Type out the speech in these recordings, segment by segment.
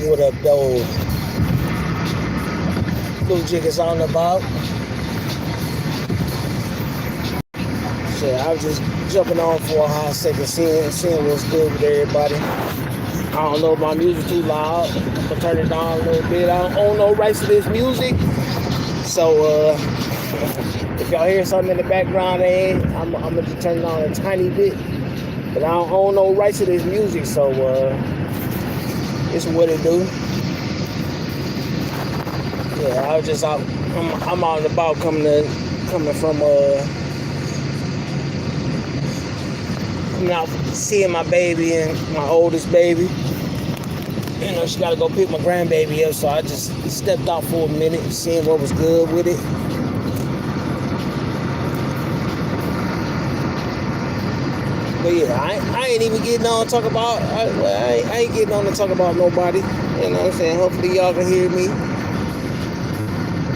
What up, though? Blue Jig is on about. Shit, I was just jumping on for a hot second, seeing what's good with everybody. I don't know if my music too loud. I'm gonna turn it down a little bit. I don't own no rights to this music, so if y'all hear something in the background, I'm gonna just turn it on a tiny bit. But I don't own no rights to this music, so it's what it do. Yeah, I was just out. I'm out and about coming from out seeing my baby and my oldest baby. You know, she got to go pick my grandbaby up, so I just stepped out for a minute, seeing what was good with it. But yeah, I ain't even getting on to talk about. I ain't getting on to talk about nobody. You know what I'm saying? Hopefully y'all can hear me.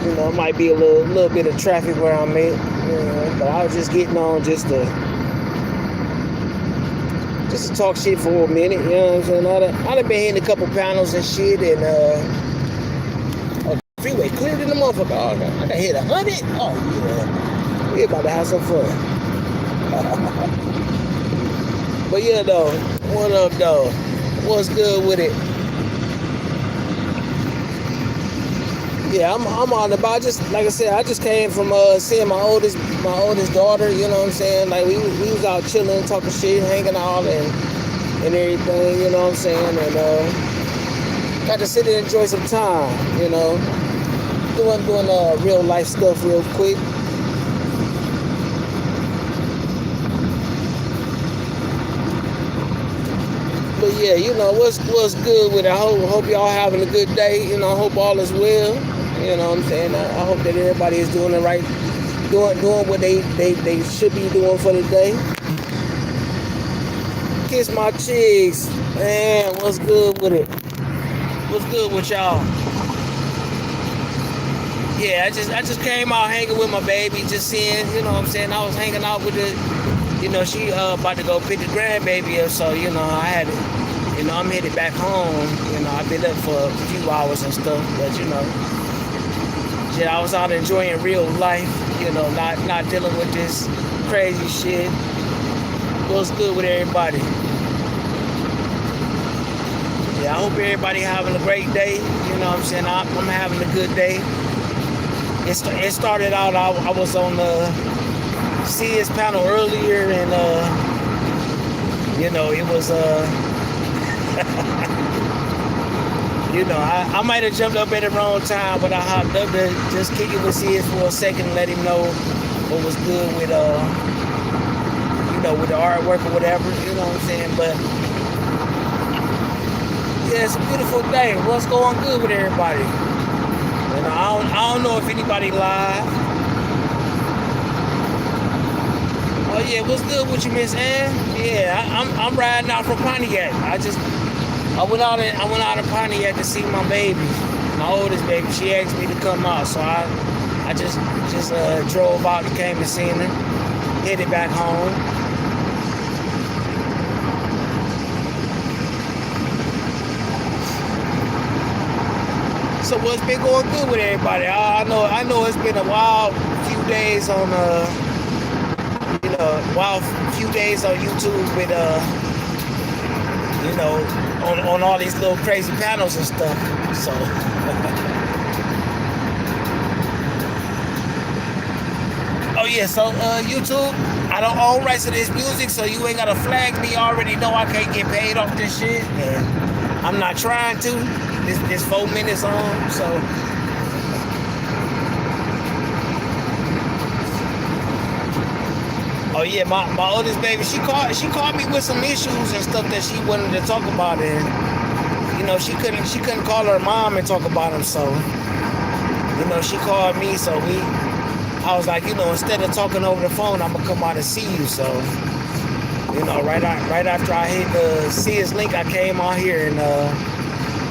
You know, it might be a little bit of traffic where I'm at. You know, but I was just getting on just to talk shit for a minute, you know what I'm saying? I done been hitting a couple panels and shit, and freeway cleared in the motherfucker. Oh, I got hit 100. Oh yeah, we about to have some fun. But yeah, though, what up, though? What's good with it? Yeah, I'm on about. Just like I said, I just came from seeing my oldest daughter. You know what I'm saying? Like we was out chilling, talking shit, hanging out, and everything. You know what I'm saying? And got to sit and enjoy some time. You know, doing real life stuff real quick. But yeah, you know what's good with it. I hope y'all having a good day. You know, I hope all is well. You know what I'm saying? I hope that everybody is doing the right, doing what they should be doing for the day. Kiss my cheeks. Man, what's good with it? What's good with y'all? Yeah, I just came out hanging with my baby, just seeing, you know what I'm saying? I was hanging out with you know, she about to go pick the grandbaby up, so, you know, I had it. You know, I'm headed back home. You know, I've been up for a few hours and stuff, but, you know, yeah, I was out enjoying real life, you know, not dealing with this crazy shit. What's good with everybody? Yeah, I hope everybody having a great day. You know what I'm saying? I'm having a good day. It started out, I was on the CS panel earlier, and, you know, it was, you know, I might have jumped up at the wrong time, but I hopped up to just kick it with CS for a second and let him know what was good with, you know, with the artwork or whatever, you know what I'm saying? But, yeah, it's a beautiful day. What's going good with everybody? You know, I don't know if anybody live. Oh, yeah, what's good with you, Miss Ann? Yeah, I'm riding out from Pontiac. I went out of Pontiac to see my baby, my oldest baby. She asked me to come out, so I just drove out and came and seen her, headed back home. So what's been going good with everybody? I know it's been a wild few days on you know, few days on YouTube with you know, on all these little crazy panels and stuff. So oh yeah, so YouTube, I don't own rights to this music, so you ain't gotta flag me. I already know I can't get paid off this shit, and I'm not trying to. This 4 minutes on, so oh yeah, my oldest baby, she called me with some issues and stuff that she wanted to talk about, and you know, she couldn't call her mom and talk about them, so you know, she called me, so I was like, you know, instead of talking over the phone, I'm gonna come out and see you. So you know, right after I hit the CS link, I came out here and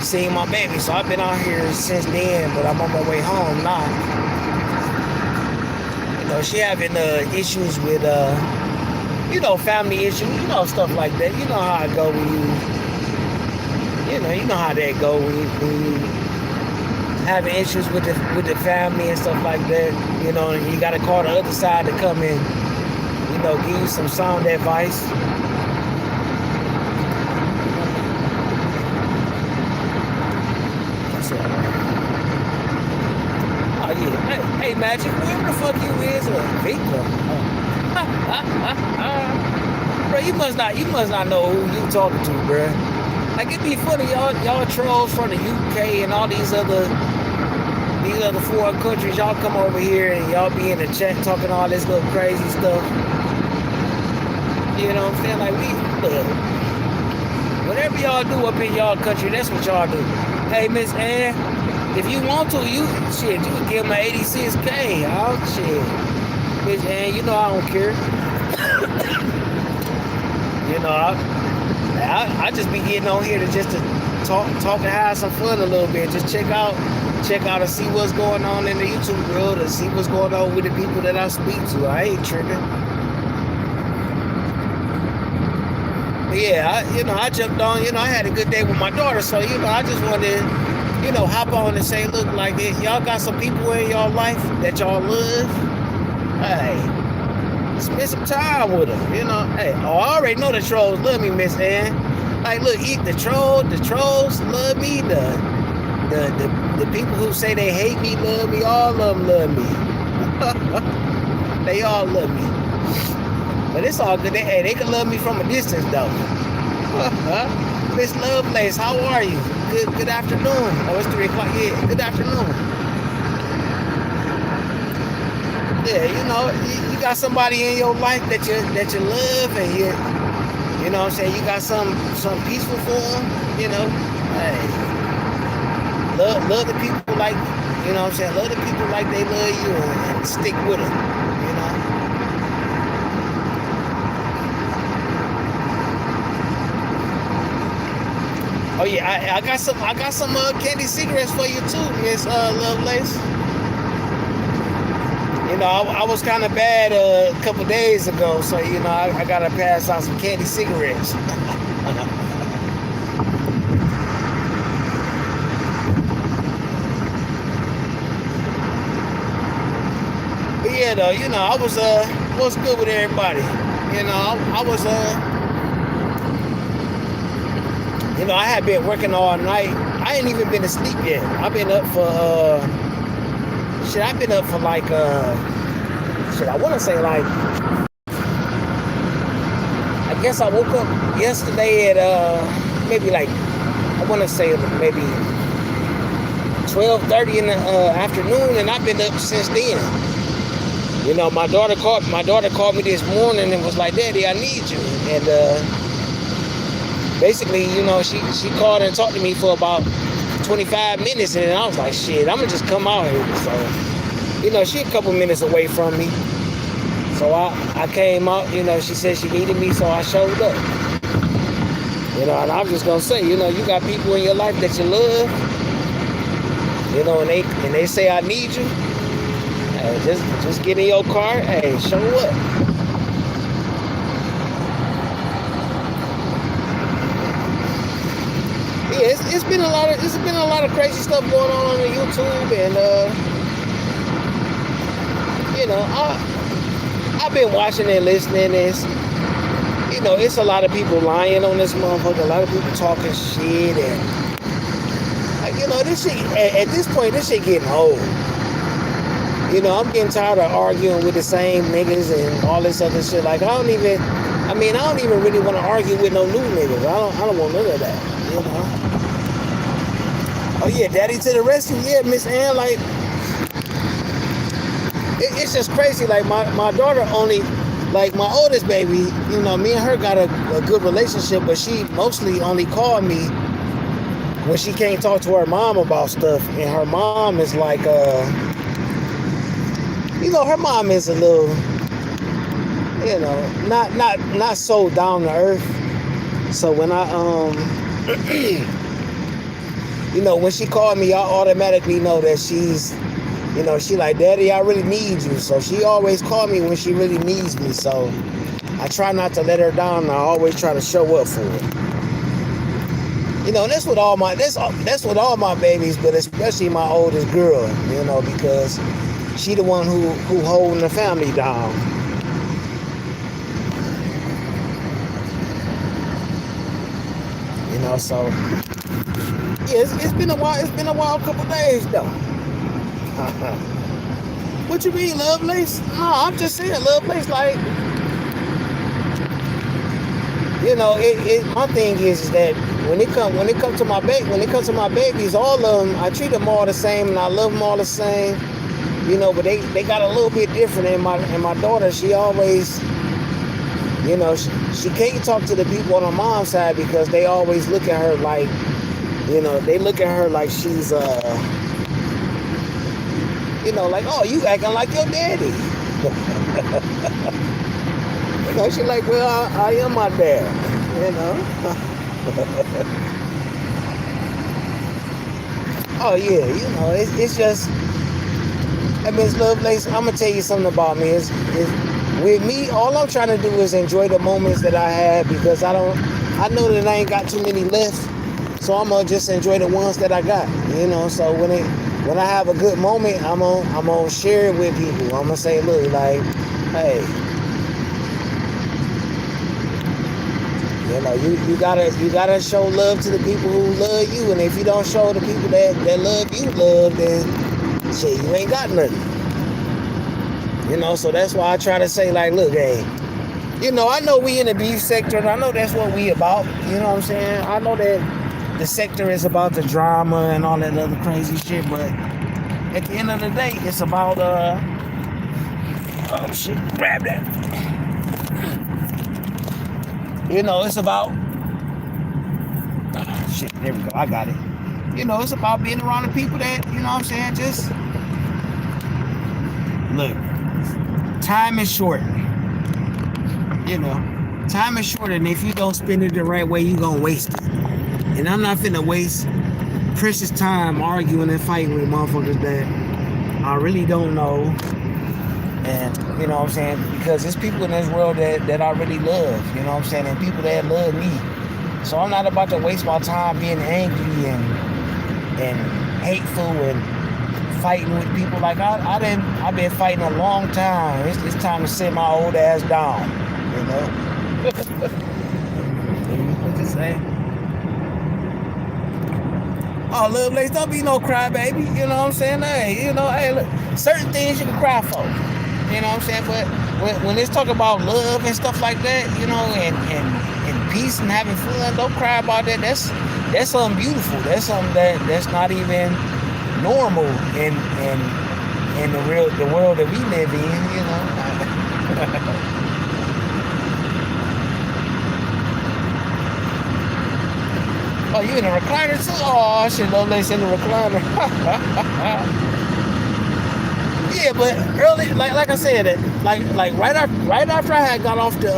seen my baby. So I've been out here since then, but I'm on my way home now. You know, she having issues with, you know, family issues, you know, stuff like that. You know how it go when You know how that go when you having issues with the family and stuff like that. And you got to call the other side to come in. Give you some sound advice. Oh yeah, hey Magic, whoever the fuck you is, or Victor. Bro, you must not know who you talking to, bro. Like, it be funny, y'all trolls from the UK and all these other foreign countries. Y'all come over here and y'all be in the chat talking all this little crazy stuff. You know what I'm saying? Like, look, whatever y'all do up in y'all country, that's what y'all do. Hey, Miss Ann, if you want to, you can give my 86K. Oh, shit. Miss Ann, I don't care. I just be getting on here to talk and have some fun a little bit. Just check out and see what's going on in the YouTube world, and see what's going on with the people that I speak to. I ain't tripping. But yeah, I jumped on. I had a good day with my daughter, so I just wanted to, hop on and say, look, like, if y'all got some people in y'all life that y'all love, hey, spend some time with them. Hey, I already know the trolls love me, Miss Ann. Like, look, the trolls love me. The people who say they hate me love me. All of them love me. They all love me. But it's all good. They can love me from a distance, though. Miss Lovelace, how are you? Good afternoon. Oh, it's 3 o'clock. Yeah, good afternoon. Yeah, you got somebody in your life that you love, and you know what I'm saying, you got some peaceful for them. Hey, love the people like, what I'm saying, love the people like they love you, and stick with them. Oh yeah, I got some candy cigarettes for you too, Miss Lovelace. I was kind of bad a couple days ago, so I gotta pass out some candy cigarettes. But yeah, though, I was good with everybody. I was I had been working all night. I ain't even been asleep yet. I've been up for I've been up for like I want to say like, I guess I woke up yesterday at maybe like, I want to say maybe 12:30 in the afternoon, and I've been up since then. My daughter called me this morning and was like, "Daddy, I need you." And basically, she called and talked to me for about 25 minutes, and I was like, shit, I'm gonna just come out here. So, she a couple minutes away from me. So I came out, she said she needed me, so I showed up. And I was just gonna say, you got people in your life that you love, and they say, I need you. Hey, just get in your car, hey, show up. Yeah, it's been a lot of crazy stuff going on the YouTube, and I've been watching and listening. It's a lot of people lying on this motherfucker. A lot of people talking shit, and this shit at this point, this shit getting old. I'm getting tired of arguing with the same niggas and all this other shit. Like, I don't even really want to argue with no new niggas. I don't want none of that. Oh yeah, daddy to the rescue. Yeah, Miss Ann, like, it's just crazy. Like, my daughter only, like, my oldest baby, me and her got a good relationship, but she mostly only called me when she can't talk to her mom about stuff. And her mom is like, her mom is a little, not so down to earth. So when I when she called me, I automatically know that she's, she like, Daddy, I really need you. So she always call me when she really needs me. So I try not to let her down. I always try to show up for her. You know, that's with all that's with all my babies, but especially my oldest girl. You know, because she the one who holding the family down. You know, so yeah, it's been a while. It's been a while, couple days though. What you mean, Lovelace? No, I'm just saying, Lovelace. Like, you know, my thing is that when it comes to my babies, all of them, I treat them all the same, and I love them all the same. You know, but they got a little bit different. And my daughter, she always, you know, she can't talk to the people on her mom's side because they always look at her like, you know, they look at her like she's you know, like, oh, you acting like your daddy. You know, she's like, well, I am my dad, you know. Oh yeah, you know, it's just, I mean, it's Lovelace. I'm gonna tell you something about me. Is with me, all I'm trying to do is enjoy the moments that I had, because I know that I ain't got too many left, so I'm gonna just enjoy the ones that I got, you know. So when I have a good moment, I'm gonna share it with people. I'm gonna say, look, like, hey, you know, you gotta show love to the people who love you, and if you don't show the people that love you love, then shit, you ain't got nothing. You know, so that's why I try to say, like, look, hey, you know, I know we in the beef sector, and I know that's what we about. You know what I'm saying? I know that the sector is about the drama and all that other crazy shit, but at the end of the day, it's about oh shit, grab that. You know, it's about shit, there we go, I got it. You know, it's about being around the people that, you know what I'm saying, just look, time is short. You know, time is short, and if you don't spend it the right way, you gonna waste it. And I'm not finna waste precious time arguing and fighting with motherfuckers that I really don't know. And, you know what I'm saying? Because there's people in this world that I really love, you know what I'm saying? And people that love me. So I'm not about to waste my time being angry and hateful and fighting with people. Like, I've been fighting a long time. It's time to sit my old ass down, you know? What you say? Oh, Lovelace, don't be no crybaby. You know what I'm saying? Hey, you know, hey, look, certain things you can cry for. You know what I'm saying? But when it's talk about love and stuff like that, you know, and peace and having fun, don't cry about that. That's something beautiful. That's something that's not even normal in the world that we live in, you know. Oh, you in a recliner too? Oh, shit, Lovelace in the recliner. Yeah, but early, like I said, like right after I had got off the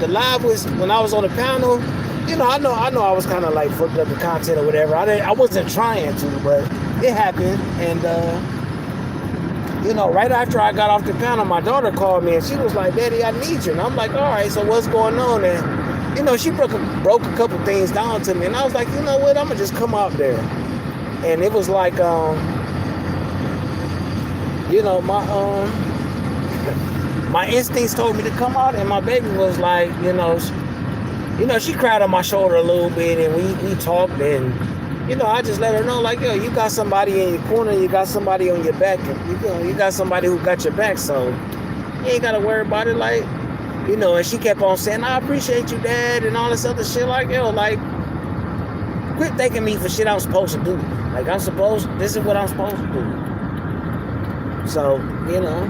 live, was when I was on the panel. You know, I know I was kind of like fucked up the content or whatever. I wasn't trying to, but it happened. And you know, right after I got off the panel, my daughter called me and she was like, "Daddy, I need you." And I'm like, "All right, so what's going on?" And you know, she broke a couple things down to me, and I was like, "You know what? I'm gonna just come out there." And it was like, you know, my instincts told me to come out, and my baby was like, you know, she cried on my shoulder a little bit, and we talked, and you know, I just let her know, like, yo, you got somebody in your corner, you got somebody on your back, you got somebody who got your back, so you ain't gotta worry about it, like, you know. And she kept on saying, "I appreciate you, Dad," and all this other shit, like, yo, like, quit thanking me for shit I'm supposed to do. Like, this is what I'm supposed to do. So, you know.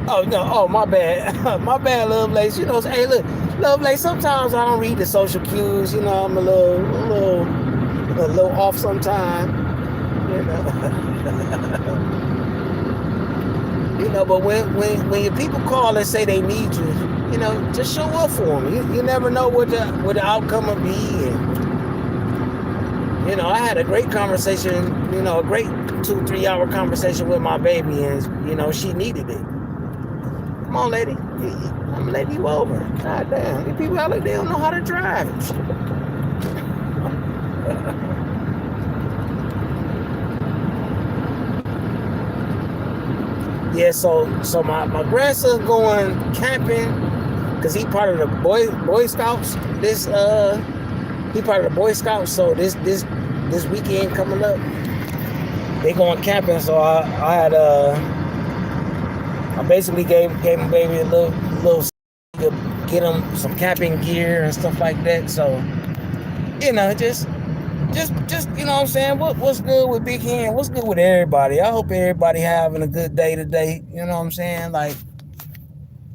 Oh, no, oh, my bad. My bad, Lovelace. You know, hey, look, Lovelace, sometimes I don't read the social cues. You know, I'm a little off sometimes. You know. You know, but when your people call and say they need you, you know, just show up for them. You never know what the outcome will be. And, you know, I had a great conversation, you know, a great 2-3 hour conversation with my baby, and, you know, she needed it. Come on, lady. I'm gonna let you over. God damn, these people out like they don't know how to drive. Yeah, so my grandson going camping because he part of the Boy Scouts. He part of the Boy Scouts. So this weekend coming up, they going camping. So I basically gave my baby a little get him some camping gear and stuff like that. So just you know what I'm saying, what's good with Big Hen, what's good with everybody. I hope everybody having a good day today. You know what I'm saying, like,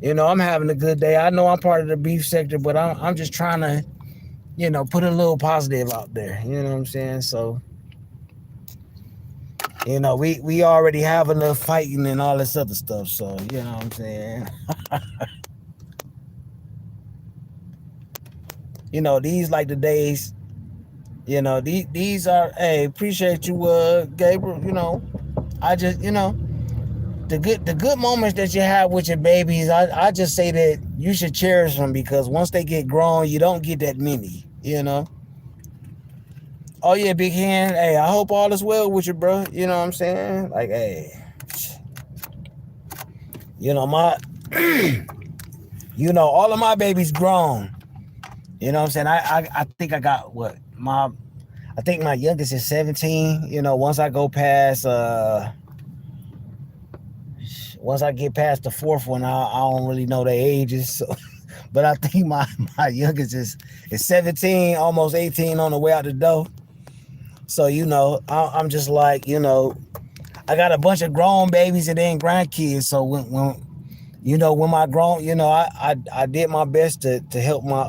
I'm having a good day. I know I'm part of the beef sector, but I'm just trying to put a little positive out there. You know what I'm saying? So we already have enough fighting and all this other stuff. So you know what I'm saying. These like the days. These are, hey, appreciate you, Gabriel. I just, the good moments that you have with your babies, I just say that you should cherish them, because once they get grown, you don't get that many. Oh yeah, Big Hen, hey, I hope all is well with you, bro. You know what I'm saying? Like, hey, my, all of my babies grown. You know what I'm saying? I think I got I think my youngest is 17. Once I go past, once I get past the fourth one, I don't really know their ages. So, but I think my youngest is 17, almost 18, on the way out the door. So, I'm just like, I got a bunch of grown babies and then grandkids. So when my grown, I did my best to help my,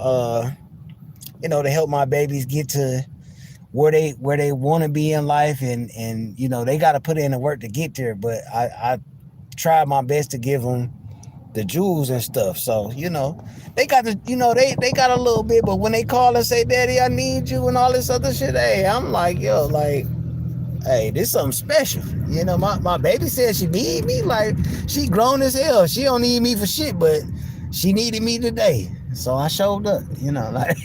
to help my babies get to where they want to be in life, and they got to put in the work to get there. But I tried my best to give them the jewels and stuff. So they got they got a little bit, but when they call and say, "Daddy, I need you," and all this other shit, hey, I'm like, yo, like, hey, this something special. My baby said she need me. Like, she grown as hell. She don't need me for shit, but she needed me today, so I showed up. Like.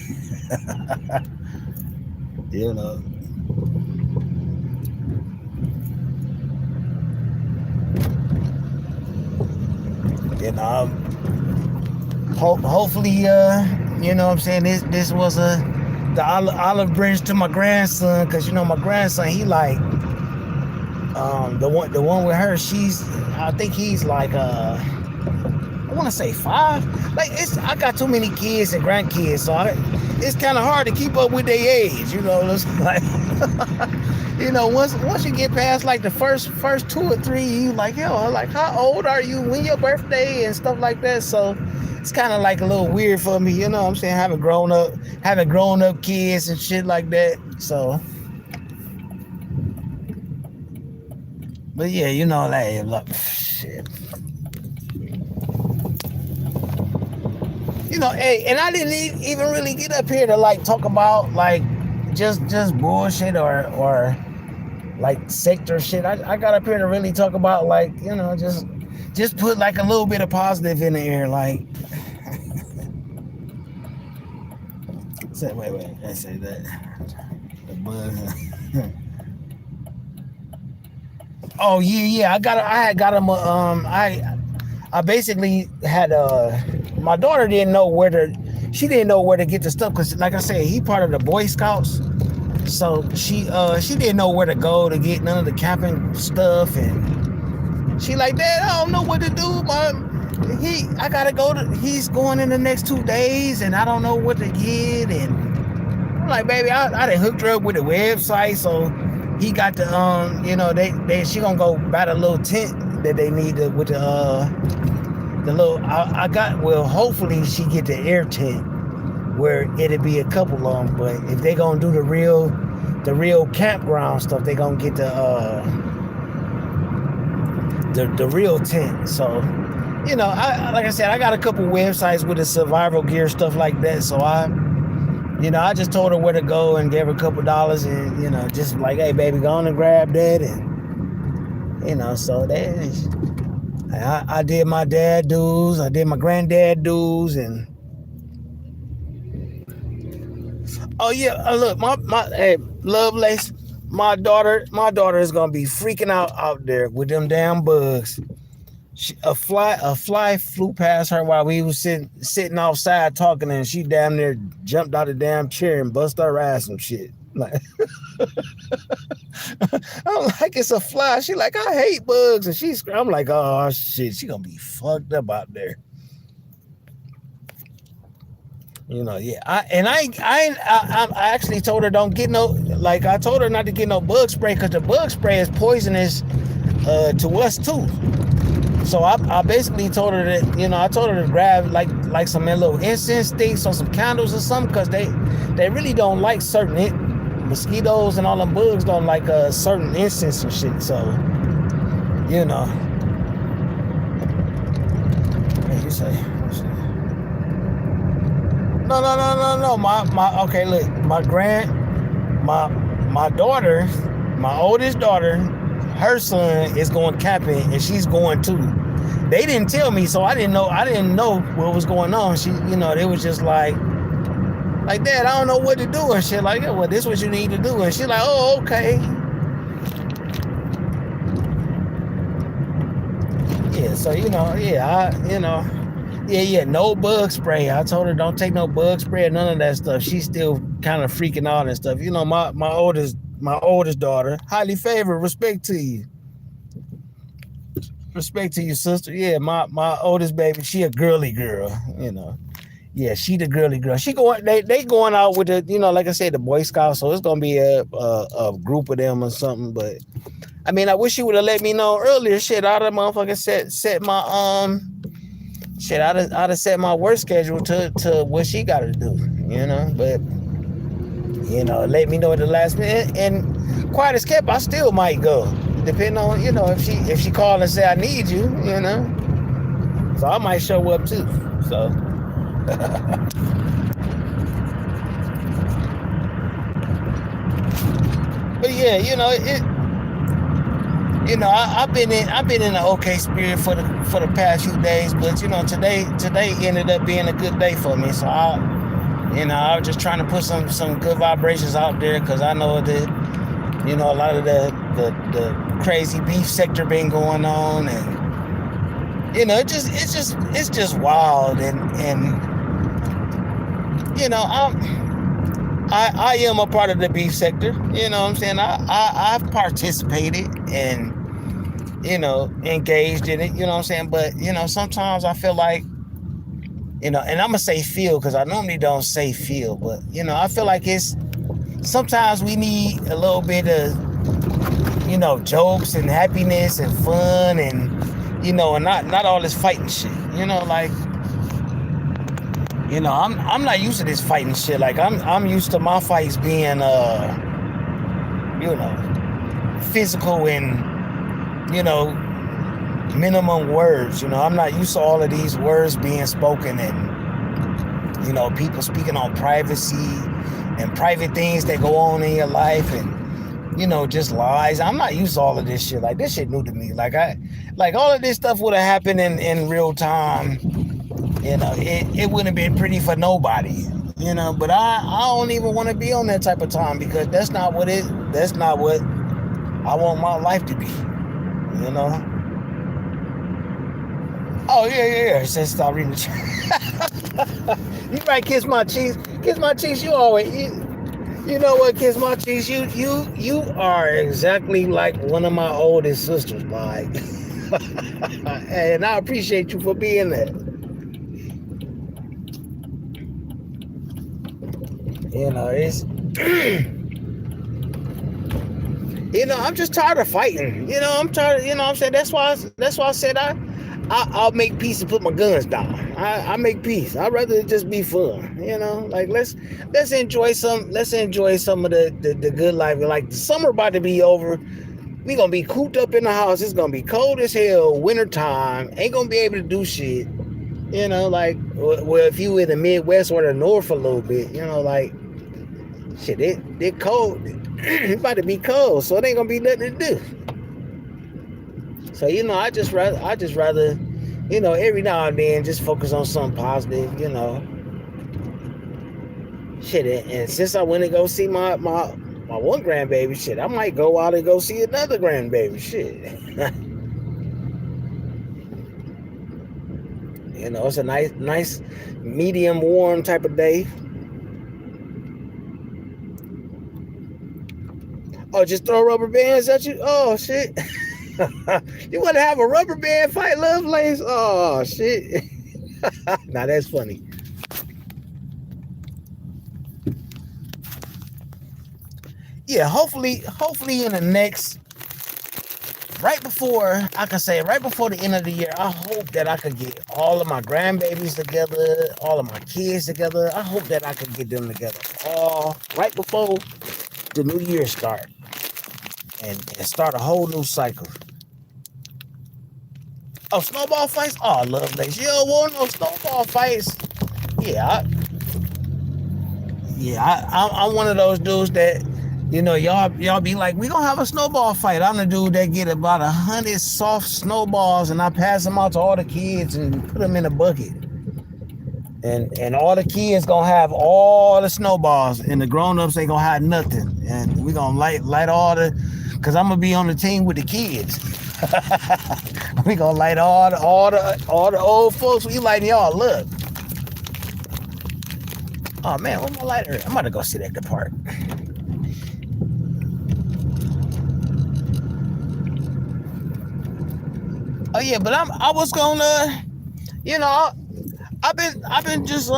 Hopefully, what I'm saying, this was the olive branch to my grandson, because my grandson, he like, the one with her, I think he's like, I want to say 5. Like, I got too many kids and grandkids, so it's kind of hard to keep up with their age. It's like, once you get past like the first 2 or 3, you like, yo, like, how old are you? When your birthday and stuff like that. So it's kind of like a little weird for me. You know what I'm saying? Having grown up kids and shit like that. So, but yeah, like, look, shit. Hey, and I didn't even really get up here to like talk about like just bullshit or like sector shit. I got up here to really talk about, like, just put like a little bit of positive in the air, like. Wait, I say that. The buzz. Oh yeah, I had got him I basically had my daughter didn't know where to get the stuff, because like I said, he part of the Boy Scouts. So she didn't know where to go to get none of the camping stuff, and she like, Dad, I don't know what to do, Mom. I gotta go he's going in the next 2 days, and I don't know what to get. And I'm like, baby, I done hooked her up with a website, so he got the she gonna go buy the little tent that they need with the little. Hopefully she get the air tent where it'll be a couple of them. But if they gonna do the real campground stuff, they gonna get the real tent. So like I said, I got a couple websites with the survival gear stuff like that. So I just told her where to go and gave her a couple dollars, and just like, hey baby, go on and grab that, and so that, I did my dad dues, I did my granddad dues, and oh yeah, look, my hey, Lovelace, my daughter is gonna be freaking out there with them damn bugs. A fly flew past her while we was sitting outside talking, and she damn near jumped out of the damn chair and bust her ass and shit. Like, I'm like, it's a fly. She like, I hate bugs, and I'm like, oh shit, she gonna be fucked up out there. Yeah. I actually told her don't get no. Like, I told her not to get no bug spray because the bug spray is poisonous to us too. So I basically told her that, I told her to grab like some little incense sticks or some candles or something, because they really don't like certain mosquitoes, and all them bugs don't like certain incense and shit. So, what you say? No. Okay, look, my daughter, my oldest daughter, her son is going camping, and she's going too. They didn't tell me, so I didn't know what was going on. They was just like, Dad, I don't know what to do and shit. Like, well, this is what you need to do. And she's like, oh, okay. Yeah, so no bug spray. I told her don't take no bug spray or none of that stuff. She's still kind of freaking out and stuff. My oldest daughter, highly favored, respect to you. Respect to you, sister. Yeah, my oldest baby, she a girly girl, Yeah, she the girly girl. They going out with the, like I said, the Boy Scouts, so it's gonna be a group of them or something. But I mean, I wish you would have let me know earlier. Shit, I'd have motherfucking set my shit, I'd have set my work schedule to what she gotta do, but let me know at the last minute. And quiet as kept, I still might go. Depending on, if she call and say I need you, So I might show up too. So but yeah, I've been in an okay spirit for the past few days, but today ended up being a good day for me. So I was just trying to put some good vibrations out there, because I know that a lot of the crazy beef sector been going on, and it's just wild, and I am a part of the beef sector. You know what I'm saying? I've participated and engaged in it. You know what I'm saying? But sometimes I feel like, and I'm gonna say feel, because I normally don't say feel, but I feel like sometimes we need a little bit of jokes and happiness and fun, and and not all this fighting shit. I'm not used to this fighting shit. Like, I'm used to my fights being physical and minimum words. I'm not used to all of these words being spoken, and people speaking on privacy and private things that go on in your life, and just lies. I'm not used to all of this shit. Like, this shit new to me. Like all of this stuff would have happened in real time. It wouldn't have been pretty for nobody. But I don't even want to be on that type of time, because that's not what I want my life to be. Oh yeah. It says stop reading the chat. You right, kiss my cheeks. Kiss my cheeks. You always. You know what, Kiss My Cheeks? You are exactly like one of my oldest sisters, like. And I appreciate you for being there. It's. I'm just tired of fighting. I'm tired. I'm saying, that's why I said I'll make peace and put my guns down. I make peace. I'd rather it just be fun. Like, let's enjoy some of the good life. Like, the summer about to be over. We gonna be cooped up in the house. It's gonna be cold as hell, winter time. Ain't gonna be able to do shit. Like, well, if you in the Midwest or the North a little bit, like, shit, it cold. It's about to be cold, so it ain't gonna be nothing to do. So I just rather, every now and then just focus on something positive. Shit. And since I went to go see my one grandbaby, shit, I might go out and go see another grandbaby. Shit. It's a nice medium warm type of day. Oh, just throw rubber bands at you? Oh, shit. You want to have a rubber band fight, Lovelace? Oh, shit. Now, that's funny. Yeah, hopefully in the next, right before the end of the year, I hope that I could get all of my grandbabies together, all of my kids together. I hope that I could get them together all right before the new year start and start a whole new cycle. Oh, snowball fights? Oh, Lovelace. You don't want no snowball fights. Yeah, I'm one of those dudes that, y'all be like, we gonna have a snowball fight. I'm the dude that get about 100 soft snowballs and I pass them out to all the kids and put them in a bucket. And all the kids gonna have all the snowballs and the grown-ups ain't gonna have nothing. And we gonna light all the, cause I'm gonna be on the team with the kids. We gonna light all the old folks. We lighting y'all up. Oh man, where's my lighter? I'm about to go sit at the park. Oh yeah, but I was gonna, I've been just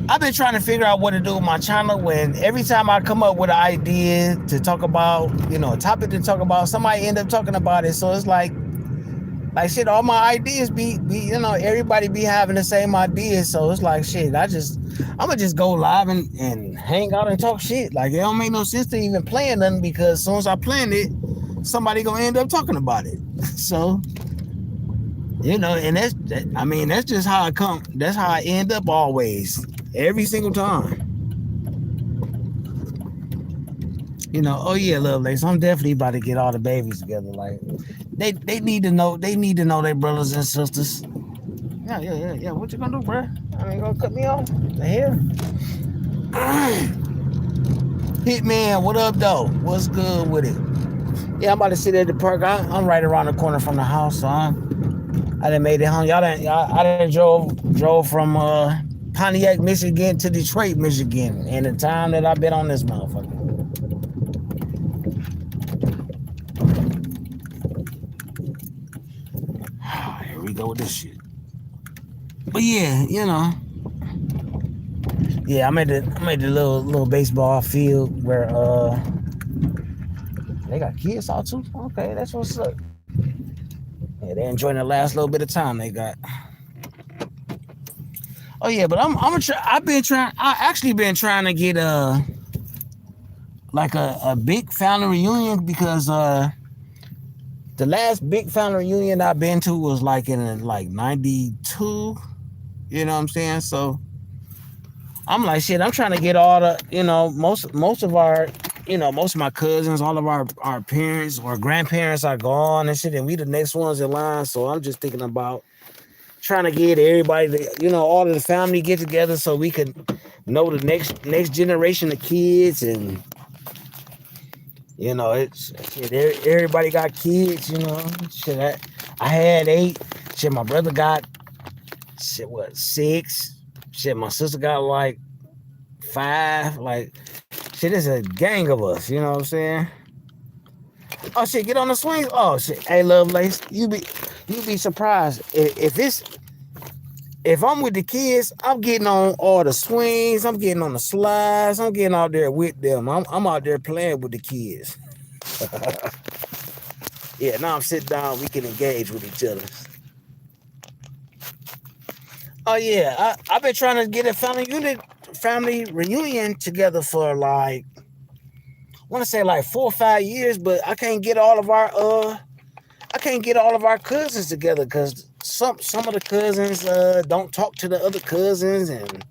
I've been trying to figure out what to do with my channel. When every time I come up with an idea to talk about, a topic to talk about, somebody end up talking about it. So it's like shit, all my ideas be everybody be having the same ideas. So it's like shit, I'm gonna just go live and hang out and talk shit. Like it don't make no sense to even plan nothing because as soon as I plan it, somebody gonna end up talking about it. So and that's just how I come. That's how I end up always, every single time. Oh yeah, Lovelace, I'm definitely about to get all the babies together. Like they need to know their brothers and sisters. Yeah. What you gonna do, bro? I ain't gonna cut me off. The hell? Hitman, what up, though? What's good with it? Yeah, I'm about to sit at the park. I'm right around the corner from the house, so I done made it home. I done drove from Pontiac, Michigan to Detroit, Michigan, in the time that I've been on this motherfucker. Here we go with this shit. But yeah, yeah, I'm at the little baseball field where they got kids out too. Okay, that's what's up. Yeah, they enjoying the last little bit of time they got. Oh yeah, but I actually been trying to get like a big family reunion because the last big family reunion I've been to was like in like 92. You know what I'm saying? So I'm like shit, I'm trying to get all the, most of our, most of my cousins, all of our parents or grandparents are gone and shit, and we the next ones in line. So I'm just thinking about trying to get everybody to, all of the family get together so we can know the next generation of kids. And it's shit, everybody got kids, shit. I had 8. Shit, my brother got 6. Shit, my sister got like 5. Like shit, it's a gang of us, you know what I'm saying? Oh shit, get on the swings. Oh shit, hey Lovelace, you be surprised if I'm with the kids, I'm getting on all the swings, I'm getting on the slides, I'm getting out there with them. I'm out there playing with the kids. Yeah, now I'm sitting down, we can engage with each other. Oh yeah, I've been trying to get a family reunion together for like, I want to say like 4 or 5 years, but I can't get all of our cousins together because some of the cousins don't talk to the other cousins, and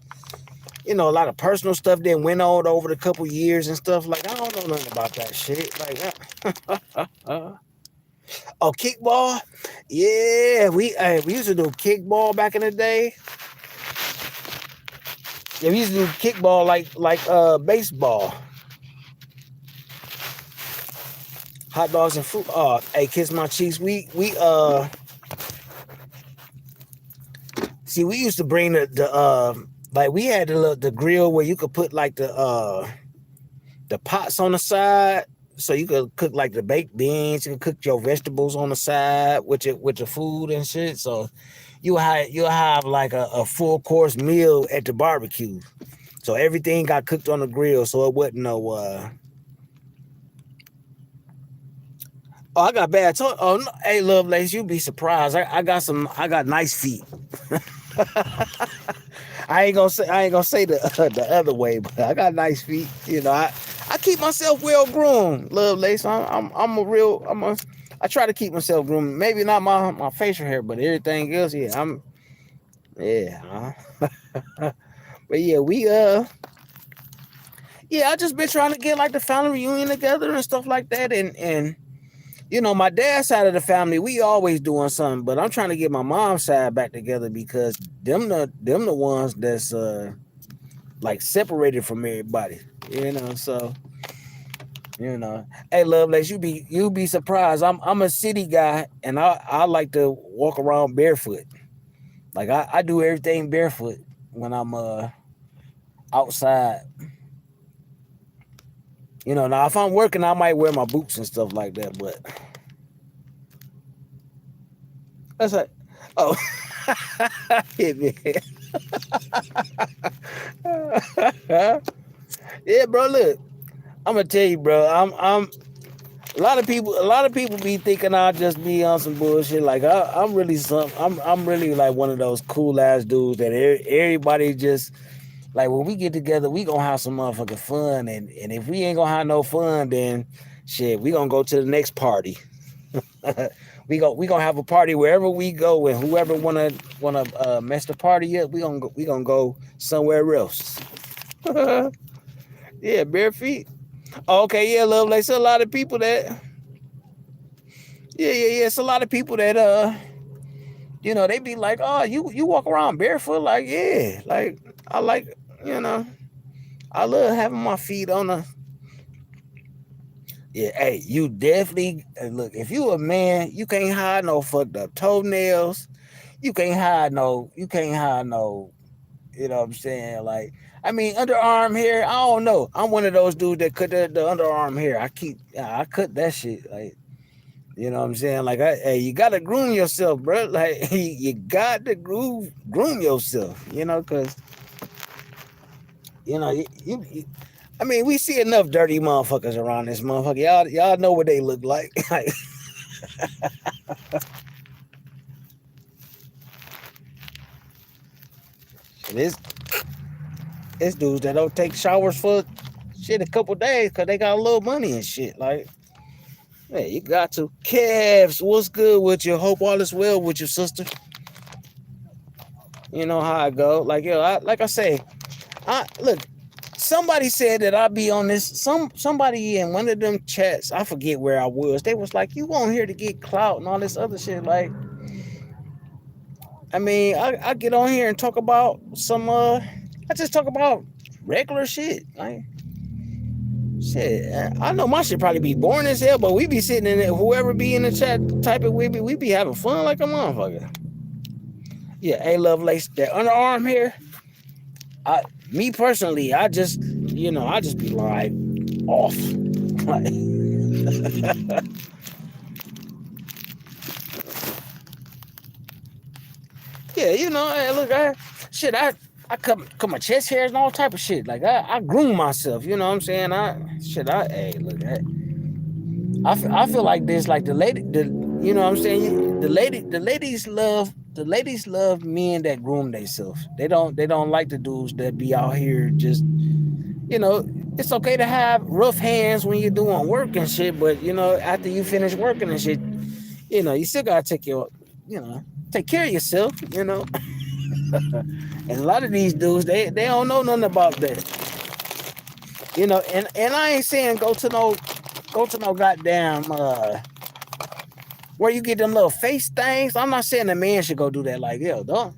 a lot of personal stuff that went on over the couple years and stuff. Like I don't know nothing about that shit. Like, oh, kickball, yeah, we used to do kickball back in the day. Yeah, we used to do kickball like baseball, hot dogs and fruit. Hey, kiss my cheeks. We see, we used to bring the like we had the grill where you could put like the pots on the side, so you could cook like the baked beans. You could cook your vegetables on the side with your food and shit. So you'll have like a full course meal at the barbecue. So everything got cooked on the grill, so it wasn't no. Oh, I got bad. Oh, no, hey, Lovelace, you'd be surprised. I got nice feet. I ain't gonna say the other way, but I got nice feet. I keep myself well groomed, Lovelace. I try to keep myself groomed. Maybe not my facial hair, but everything else, yeah. Yeah. But yeah, yeah, I just been trying to get like the family reunion together and stuff like that, and my dad's side of the family, we always doing something, but I'm trying to get my mom's side back together because them the ones that's like separated from everybody. So hey, Lovelace, you be surprised. I'm a city guy, and I like to walk around barefoot. Like I do everything barefoot when I'm outside. Now if I'm working, I might wear my boots and stuff like that, but that's like, oh, yeah, man. Yeah, bro. Look, I'm gonna tell you, bro. I'm a lot of people be thinking I'll just be on some bullshit. Like I'm really I'm really like one of those cool ass dudes that everybody just like when we get together, we gonna have some motherfucking fun, and if we ain't gonna have no fun, then shit, we gonna go to the next party. we gonna have a party wherever we go, and whoever wanna mess the party up, we gonna go somewhere else. Yeah, bare feet. Oh, okay, yeah, love. Like, it's a lot of people that, yeah. It's a lot of people that, they be like, oh, you walk around barefoot, like, yeah, like I like, you know, I love having my feet on the. Yeah, hey, you definitely look. If you a man, you can't hide no fucked up toenails. You can't hide no. You know what I'm saying? Like, I mean, underarm hair. I don't know. I'm one of those dudes that cut the underarm hair. I cut that shit. Like, you know what I'm saying? Like, hey, you gotta groom yourself, bro. Like, you got to groom yourself. Because I mean, we see enough dirty motherfuckers around this motherfucker. Y'all know what they look like. Like, this it's dudes that don't take showers for shit a couple days because they got a little money and shit. Like, hey, you got to. Cavs, what's good with you? Hope all is well with your sister. You know how I go. Like, like I say, I look. Somebody said that I be on this. Somebody in one of them chats. I forget where I was. They was like, "You on here to get clout and all this other shit." Like, I mean, I get on here and talk about some. I just talk about regular shit. Like, shit. I know my shit probably be boring as hell, but we be sitting in it. Whoever be in the chat typing, we be having fun like a motherfucker. Yeah, hey, Lovelace, that underarm hair. Me personally, I just be like off. Like, yeah, hey, look, I cut my chest hairs and all type of shit. Like, I groom myself. You know what I'm saying? Hey, look, I feel like this. Like you know what I'm saying? The ladies love men that groom themselves. They don't like the dudes that be out here just, you know, it's okay to have rough hands when you're doing work and shit, but after you finish working and shit, you still gotta take care of yourself. And a lot of these dudes, they don't know nothing about that. And I ain't saying go to no goddamn where you get them little face things. I'm not saying a man should go do that. Like, yo, don't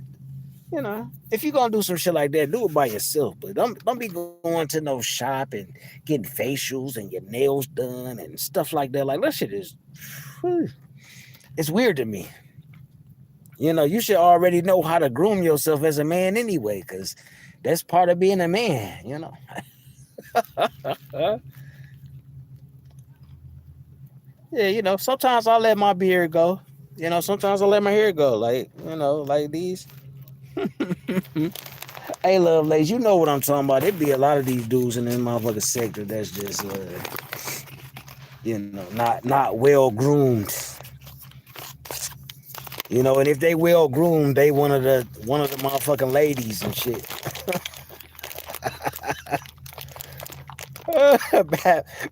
if you're gonna do some shit like that, do it by yourself. But don't be going to no shop and getting facials and your nails done and stuff like that. Like that shit is it's weird to me. You should already know how to groom yourself as a man anyway, because that's part of being a man. Yeah, sometimes I let my beard go. Sometimes I let my hair go. Like, like these. Hey, love ladies, you know what I'm talking about. There be a lot of these dudes in this motherfucking sector that's just, not well groomed. And if they well groomed, they one of the motherfucking ladies and shit.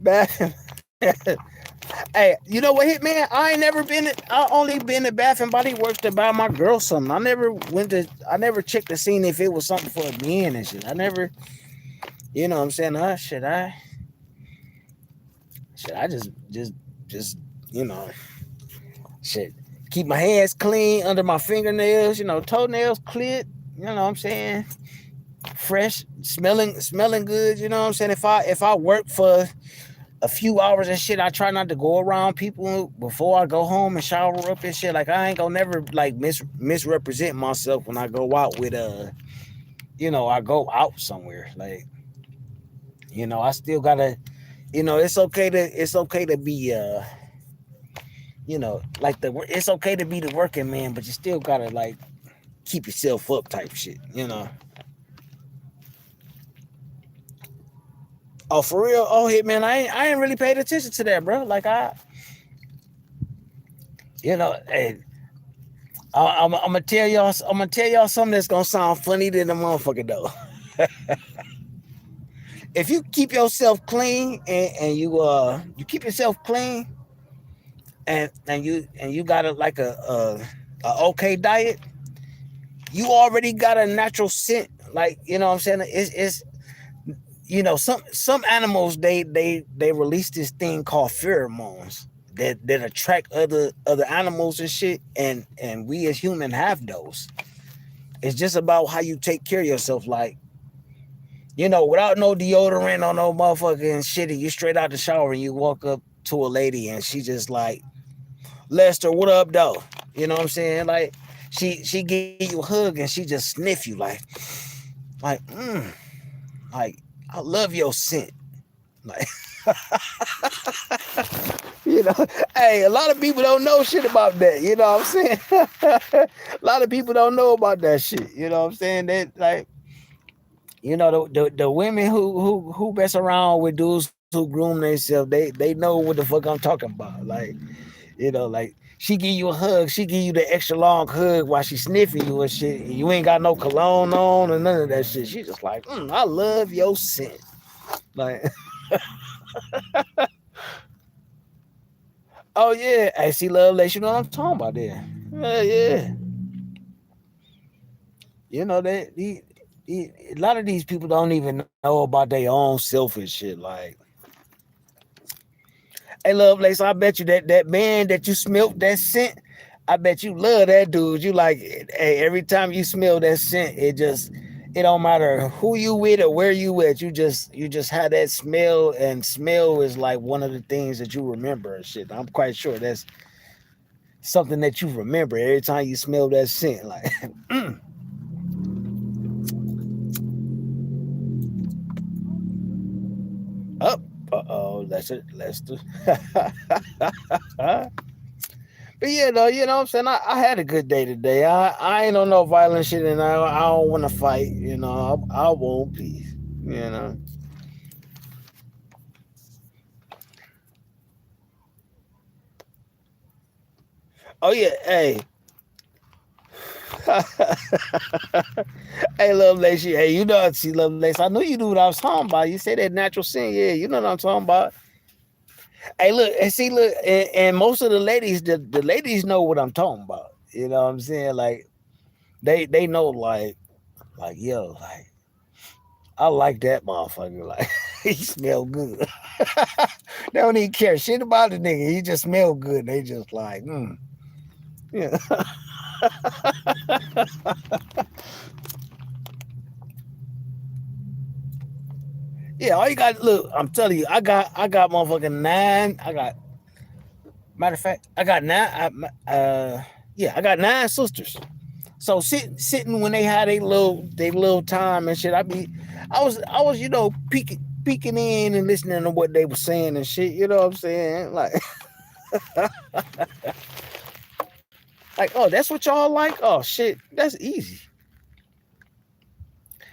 Bath. Hey, you know what, Hitman? I only been to Bath and Body Works to buy my girl something. I never checked to see if it was something for men and shit. I never, what I'm saying, should I just, you know, shit, keep my hands clean under my fingernails, toenails cleared, you know what I'm saying? Fresh, smelling good, you know what I'm saying? If I work for a few hours and shit, I try not to go around people before I go home and shower up and shit. Like, I ain't gonna never like misrepresent myself when I go out with I go out somewhere. Like, I still gotta, it's okay to be it's okay to be the working man, but you still gotta like keep yourself up type shit. Oh, for real? Oh, hit man, I ain't really paid attention to that, bro. Like hey, I'm gonna tell y'all. I'm gonna tell y'all something that's gonna sound funny to the motherfucker though. If you keep yourself clean and you keep yourself clean and you got a okay diet, you already got a natural scent. Like, what I'm saying, it's some animals they release this thing called pheromones that attract other animals and shit, and we as human have those. It's just about how you take care of yourself, like, without no deodorant or no motherfucking shitty, you straight out the shower and you walk up to a lady and she just like, Lester, what up though? You know what I'm saying? Like, she give you a hug and she just sniff you like, like, I love your scent. Like, hey, a lot of people don't know shit about that. You know what I'm saying? A lot of people don't know about that shit. You know what I'm saying? That, like, the women who mess around with dudes who groom themselves, they know what the fuck I'm talking about. Like, like, she give you a hug, she give you the extra long hug while she sniffing you and shit. And you ain't got no cologne on or none of that shit. She just like, I love your scent. Like, oh yeah, I see love lace. You know what I'm talking about there. Yeah. That a lot of these people don't even know about their own selfish shit. Like, hey, love lace, I bet you that man that you smelt that scent, I bet you love that dude. You like, hey, every time you smell that scent, it don't matter who you with or where you with. You just have that smell, and smell is like one of the things that you remember and shit. I'm quite sure that's something that you remember every time you smell that scent. Like, up. Lester. But yeah, though, you know what I'm saying? I had a good day today. I ain't on no violent shit, and I don't want to fight. I won't peace. You know. Oh yeah, hey. Hey, Love Lace. Hey, I see Love Lace. I knew you knew what I was talking about. You say that natural sin. Yeah, you know what I'm talking about. Hey, look, and see, look, and most of the ladies know what I'm talking about. You know what I'm saying? Like, they know like yo, like I like that motherfucker. Like he smell good. They don't even care shit about the nigga. He just smell good. They just like, yeah. Yeah, all you got look, I'm telling you, I got motherfucking nine. I got matter of fact, I got nine yeah, I got nine sisters. So sitting when they had they little time and shit, I was peeking in and listening to what they were saying and shit. You know what I'm saying? Like oh, that's what y'all like. Oh shit, that's easy.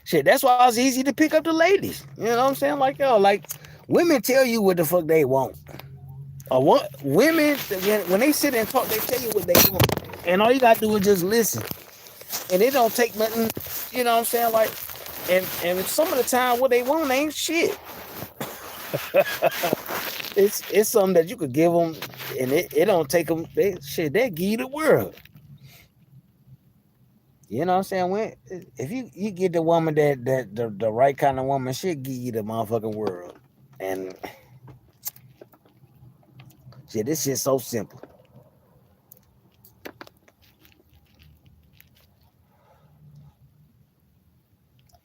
Shit, that's why it's easy to pick up the ladies. You know what I'm saying? Like yo, like women tell you what the fuck they want. Or what women when they sit and talk, they tell you what they want, and all you gotta do is just listen. And it don't take nothing. You know what I'm saying? Like, and some of the time, what they want ain't shit. It's something that you could give them, and it don't take them. They give you the world. You know what I'm saying? If you get the woman the right kind of woman, she'll give you the motherfucking world. And shit, this shit's so simple.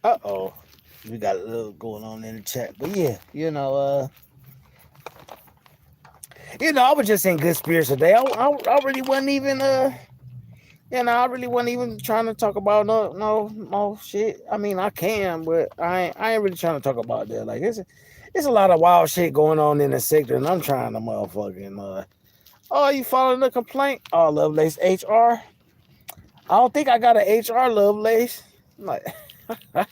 Uh-oh. We got a little going on in the chat. But yeah, I was just in good spirits today. I really wasn't even I really wasn't even trying to talk about no shit. I mean I can, but I ain't really trying to talk about that. Like it's a lot of wild shit going on in the sector, and I'm trying to motherfucking oh, you following the complaint? Oh, Lovelace HR. I don't think I got an HR Lovelace. Like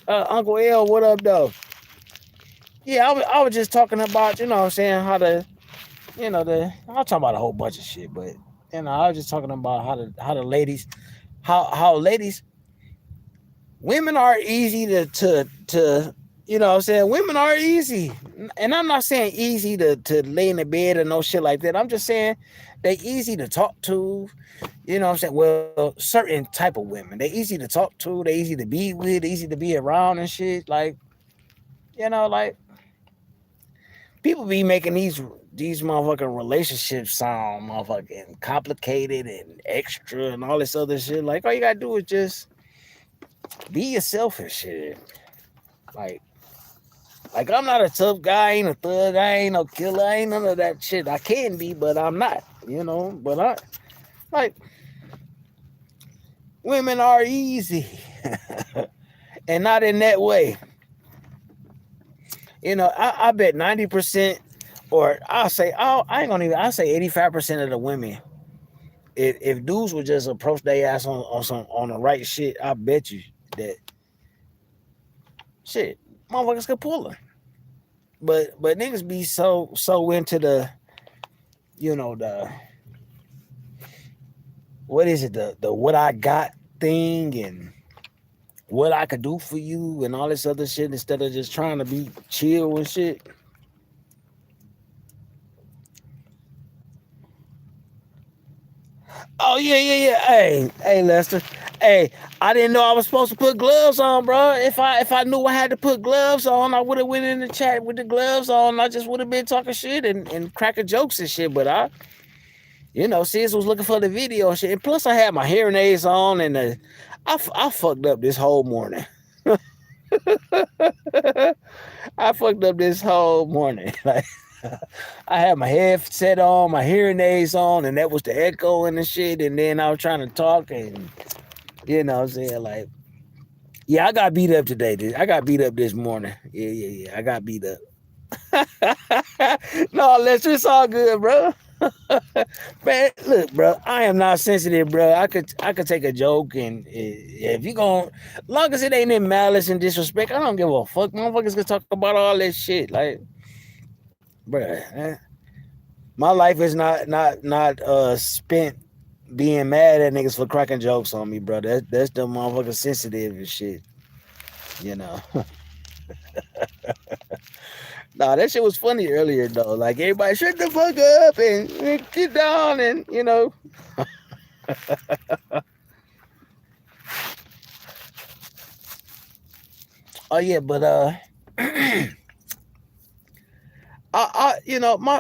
Uncle L, what up though? Yeah, I was just talking about, you know what I'm saying, how the I'm talking about a whole bunch of shit, but I was just talking about how the ladies how ladies women are easy to you know what I'm saying, women are easy. And I'm not saying easy to lay in the bed or no shit like that. I'm just saying they easy to talk to. You know what I'm saying? Well, certain type of women. They easy to talk to, they easy to be with, easy to be around and shit. Like, like people be making these motherfucking relationships sound motherfucking complicated and extra and all this other shit. Like all you gotta do is just be yourself and shit. Like I'm not a tough guy, I ain't a thug, I ain't no killer, I ain't none of that shit. I can be, but I'm not, But I like women are easy. And not in that way. I bet 90%, or I'll say 85% of the women, if dudes would just approach their ass on the right shit, I bet you that shit, motherfuckers could pull her. But niggas be so into the what is it, the what I got thing and what I could do for you and all this other shit instead of just trying to be chill and shit. Oh yeah. Hey, Lester. Hey, I didn't know I was supposed to put gloves on, bro. If I knew I had to put gloves on, I would have went in the chat with the gloves on. I just would have been talking shit and cracking jokes and shit. But sis was looking for the video and shit. And plus, I had my hearing aids on, and I fucked up this whole morning. I fucked up this whole morning. Like I had my headset on, my hearing aids on, and that was the echo and the shit. And then I was trying to talk, and you know what I'm saying? Like, yeah, I got beat up today. I got beat up this morning. Yeah. I got beat up. No, Lester, it's all good, bro. Man, look, bro, I am not sensitive, bro. I could take a joke, and if you gon' long as it ain't in malice and disrespect, I don't give a fuck. Motherfuckers can talk about all that shit. Like, bro, my life is not spent being mad at niggas for cracking jokes on me, bro. That's the motherfucker sensitive and shit. You know. Nah, that shit was funny earlier though. Like everybody shut the fuck up and get down and Oh yeah, but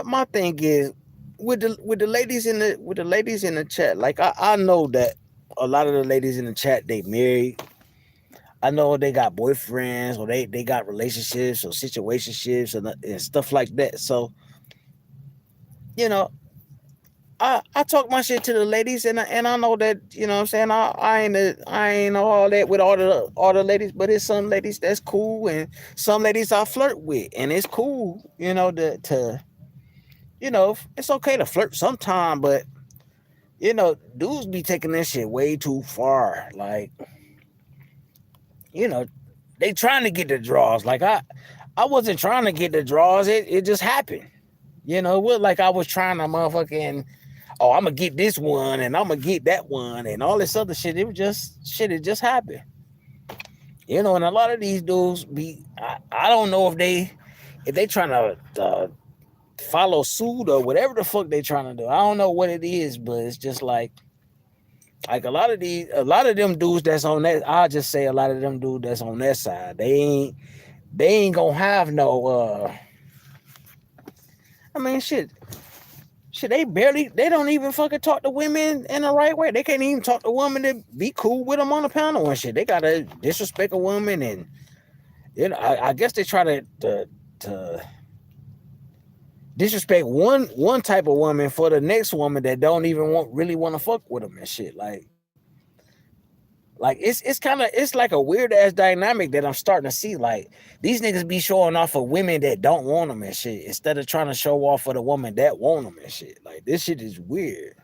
my thing is with the ladies in the chat. Like I know that a lot of the ladies in the chat they married. I know they got boyfriends or they got relationships or situationships and stuff like that. So you know, I talk my shit to the ladies and I know that what I'm saying I ain't know all that with all the ladies, but it's some ladies that's cool and some ladies I flirt with and it's cool to it's okay to flirt sometime, but dudes be taking this shit way too far. Like, you know, they trying to get the draws. Like I wasn't trying to get the draws. It just happened. It was like I was trying to motherfucking, oh, I'm gonna get this one and I'm gonna get that one and all this other shit. It was just shit. It just happened. And a lot of these dudes be, I don't know if they trying to follow suit or whatever the fuck they trying to do. I don't know what it is, but it's just like a lot of them dudes that's on that. I'll just say a lot of them dudes that's on that side. They ain't gonna have no. I mean, shit. They don't even fucking talk to women in the right way. They can't even talk to women to be cool with them on the panel and shit. They gotta disrespect a woman, and I guess they try to disrespect one type of woman for the next woman that don't even really want to fuck with them and shit. Like it's like a weird ass dynamic that I'm starting to see. Like these niggas be showing off for women that don't want them and shit instead of trying to show off for the woman that want them and shit. Like this shit is weird.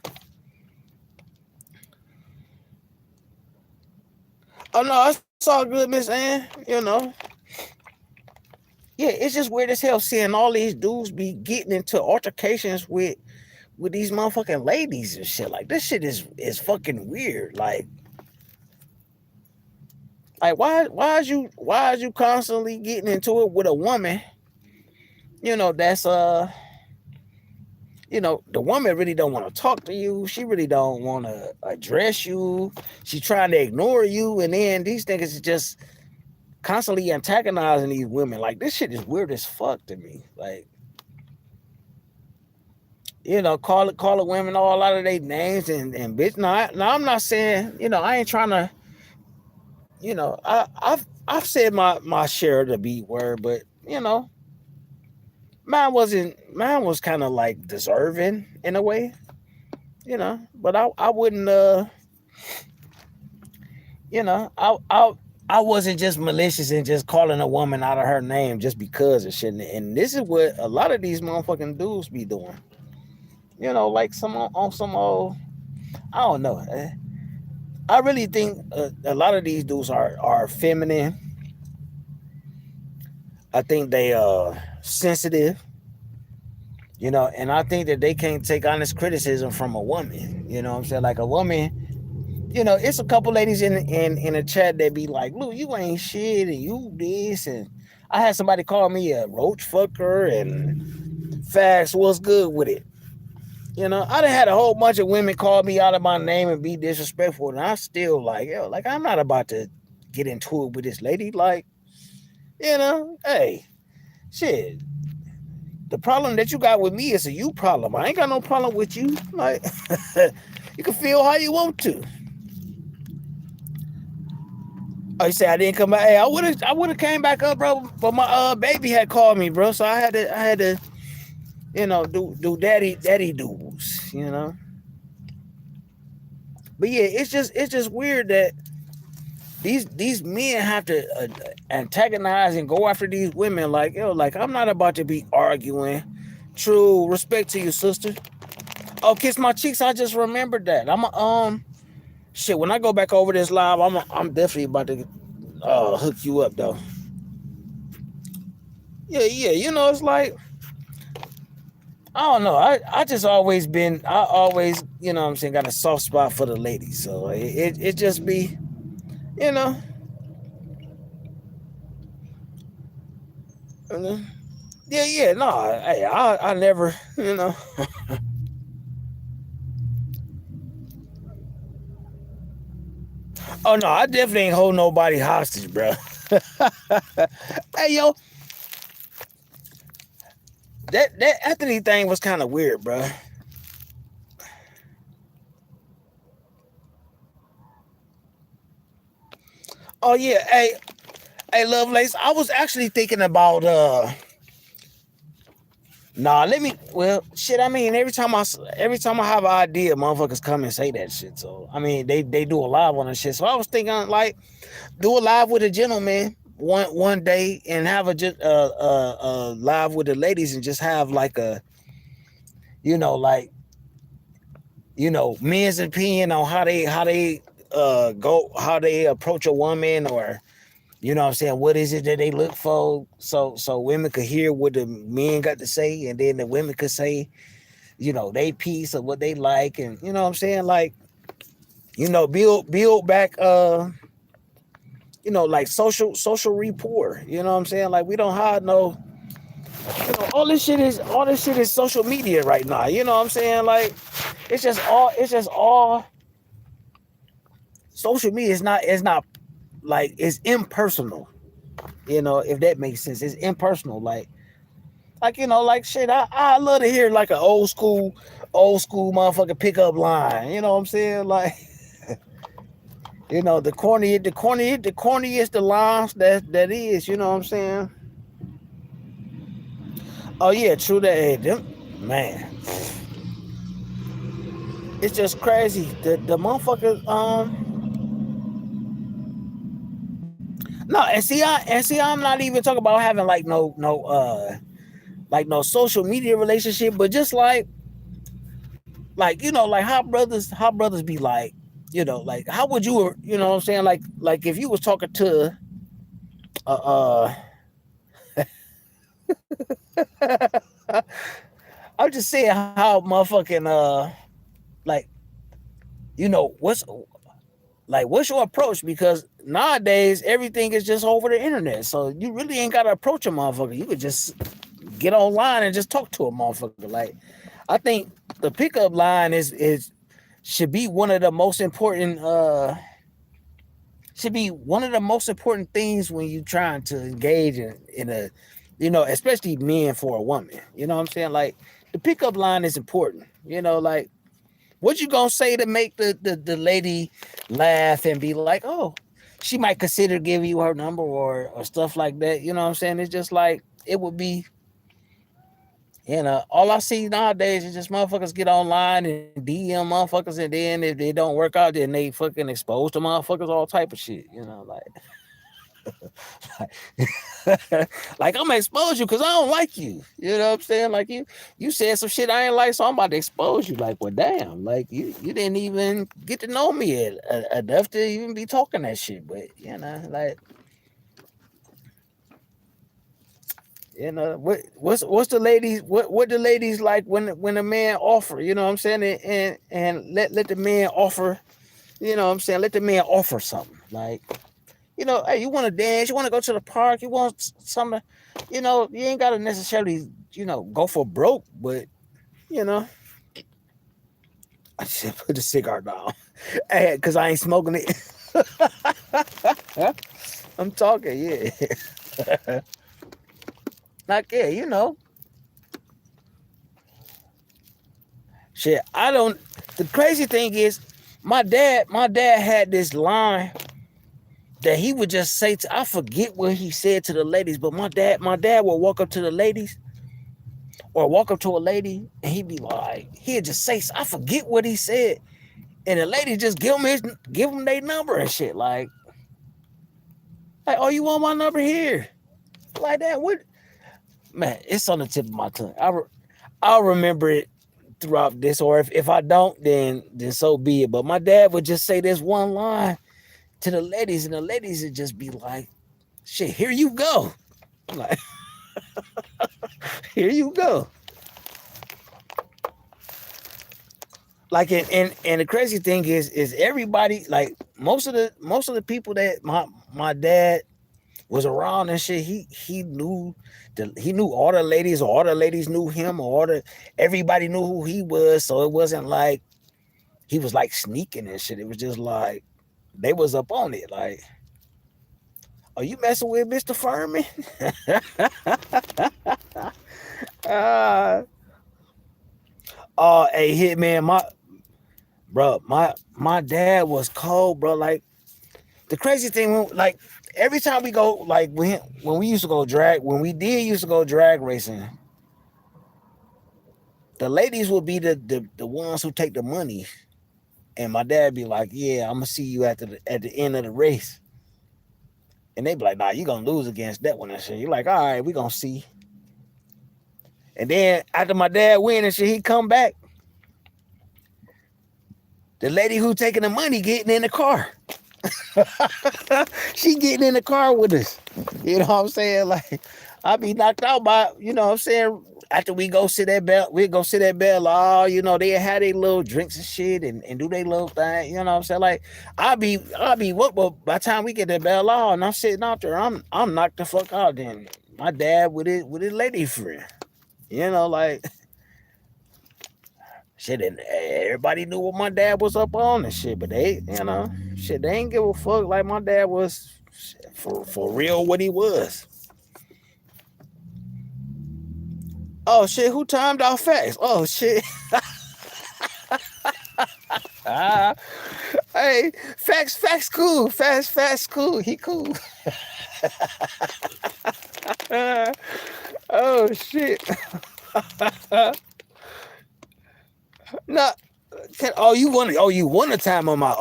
Oh no, it's all good, Miss Ann. Yeah, it's just weird as hell seeing all these dudes be getting into altercations with these motherfucking ladies and shit. Like this shit is fucking weird. Like why is you constantly getting into it with a woman? That's the woman really don't want to talk to you. She really don't want to address you. She trying to ignore you, and then these niggas is just constantly antagonizing these women. Like this shit is weird as fuck to me. Like call it women all out of their names and bitch. No, I'm not saying I ain't trying to. I've said my share of the B word, but mine was kind of like deserving in a way, but I wouldn't you know I wasn't just malicious and just calling a woman out of her name just because of shit. And this is what a lot of these motherfucking dudes be doing. Like some on some old, I don't know. I really think a lot of these dudes are feminine. I think they sensitive, and I think that they can't take honest criticism from a woman. You know what I'm saying? Like a woman, it's a couple ladies in the chat that be like, "Lou, you ain't shit, and you this." And I had somebody call me a roach fucker and facts. What's good with it? I done had a whole bunch of women call me out of my name and be disrespectful, and I still like I'm not about to get into it with this lady. Like, hey, shit. The problem that you got with me is a you problem. I ain't got no problem with you. Like, you can feel how you want to. Oh, you say I didn't come back? Hey, I would have came back up, bro. But my baby had called me, bro. So I had to do daddy dues. But yeah, it's just weird that these men have to antagonize and go after these women. Like, like I'm not about to be arguing. True respect to you, sister. Oh, kiss my cheeks. I just remembered that. Shit. When I go back over this live, I'm definitely about to hook you up though. Yeah. It's like I don't know. I just I always what I'm saying, got a soft spot for the ladies. So it just be you know. Yeah. No, I never. Oh no, I definitely ain't hold nobody hostage, bro. Hey yo, that Anthony thing was kind of weird, bro. Oh yeah, hey, Lovelace. I was actually thinking about Nah, let me. Well, shit. I mean, every time I have an idea, motherfuckers come and say that shit. So I mean, they do a live on that shit. So I was thinking like do a live with a gentleman one day and have a live with the ladies and just have like a like men's opinion on how they go how they approach a woman or what I'm saying, what is it that they look for so women could hear what the men got to say and then the women could say they piece of what they like and what I'm saying, like build back like social rapport, what I'm saying, like we don't hide no all this shit is social media right now, what I'm saying, like it's just all social media. It's not like it's impersonal, if that makes sense. It's impersonal, like shit. I love to hear like an old school motherfucking pickup line. You know what I'm saying? Like the corniest the lines that is. You know what I'm saying? Oh yeah, true that. Hey, man, it's just crazy. The motherfuckers. No, and see, I'm not even talking about having like no social media relationship, but just like like how brothers be like, like how would what I'm saying, like if you was talking to uh I'm just saying how motherfucking like what's what's your approach, because nowadays everything is just over the internet, so you really ain't gotta approach a motherfucker. You could just get online and just talk to a motherfucker. Like I think the pickup line is should be one of the most important things when you trying to engage in a especially men for a woman. You know what I'm saying? Like the pickup line is important. Like what you gonna say to make the lady laugh and be like, oh, she might consider giving you her number or stuff like that. You know what I'm saying? It's just like it would be. All I see nowadays is just motherfuckers get online and DM motherfuckers, and then if they don't work out, then they fucking expose to motherfuckers all type of shit. Like I'm gonna expose you because I don't like you. You know what I'm saying? Like you said some shit I ain't like, so I'm about to expose you. Like, well, damn, like you didn't even get to know me enough to even be talking that shit. But like what's the ladies what the ladies like when a man offer, you know what I'm saying, and let the man offer, what I'm saying, let the man offer something like, hey, you want to dance, you want to go to the park, you want something, you ain't gotta necessarily, go for broke, but you know, I should put the cigar down. Hey, because I ain't smoking it. I'm talking, yeah. Like, yeah, shit, I don't. The crazy thing is, my dad had this line that he would just say to. I forget what he said to the ladies, but my dad would walk up to the ladies or walk up to a lady, and he'd be like, he'd just say, I forget what he said, and the lady just give him their number and shit, like, oh, you want my number here, like that? What, man? It's on the tip of my tongue. I'll remember it throughout this, or if I don't, then so be it. But my dad would just say this one line to the ladies, and the ladies would just be like, "Shit, here you go." I'm like, here you go. Like, and the crazy thing is everybody, like most of the people that my dad was around and shit, he knew all the ladies, or all the ladies knew him, or everybody knew who he was. So it wasn't like he was like sneaking and shit. It was just like they was up on it. Like, are you messing with Mr. Furman? uh, hey, Hitman, my dad was cold, bro. Like, the crazy thing, like, every time we go, like, when we used to go drag, when we did used to go drag racing, the ladies would be the ones who take the money, and my dad be like, "Yeah, I'm gonna see you at the end of the race," and they be like, "Nah, you gonna lose against that one and shit." You're like, "All right, we gonna see." And then after my dad win and shit, he come back. The lady who taking the money getting in the car. She getting in the car with us. You know what I'm saying? Like, I be knocked out by, you know what I'm saying? After we go sit at Bell, we go sit at Bell. Oh, you know, they had their little drinks and shit and do their little thing. You know what I'm saying? Like, I'll be what? But by the time we get to Bell Law and I'm sitting out there, I'm knocked the fuck out. Then my dad with his lady friend. You know, like, shit, and everybody knew what my dad was up on and shit, but they, you know, shit, they ain't give a fuck like my dad was for real what he was. Oh shit, who timed out facts? Oh shit. Ah, hey, facts cool. Facts cool. He cool. Oh shit. No, you want a time on my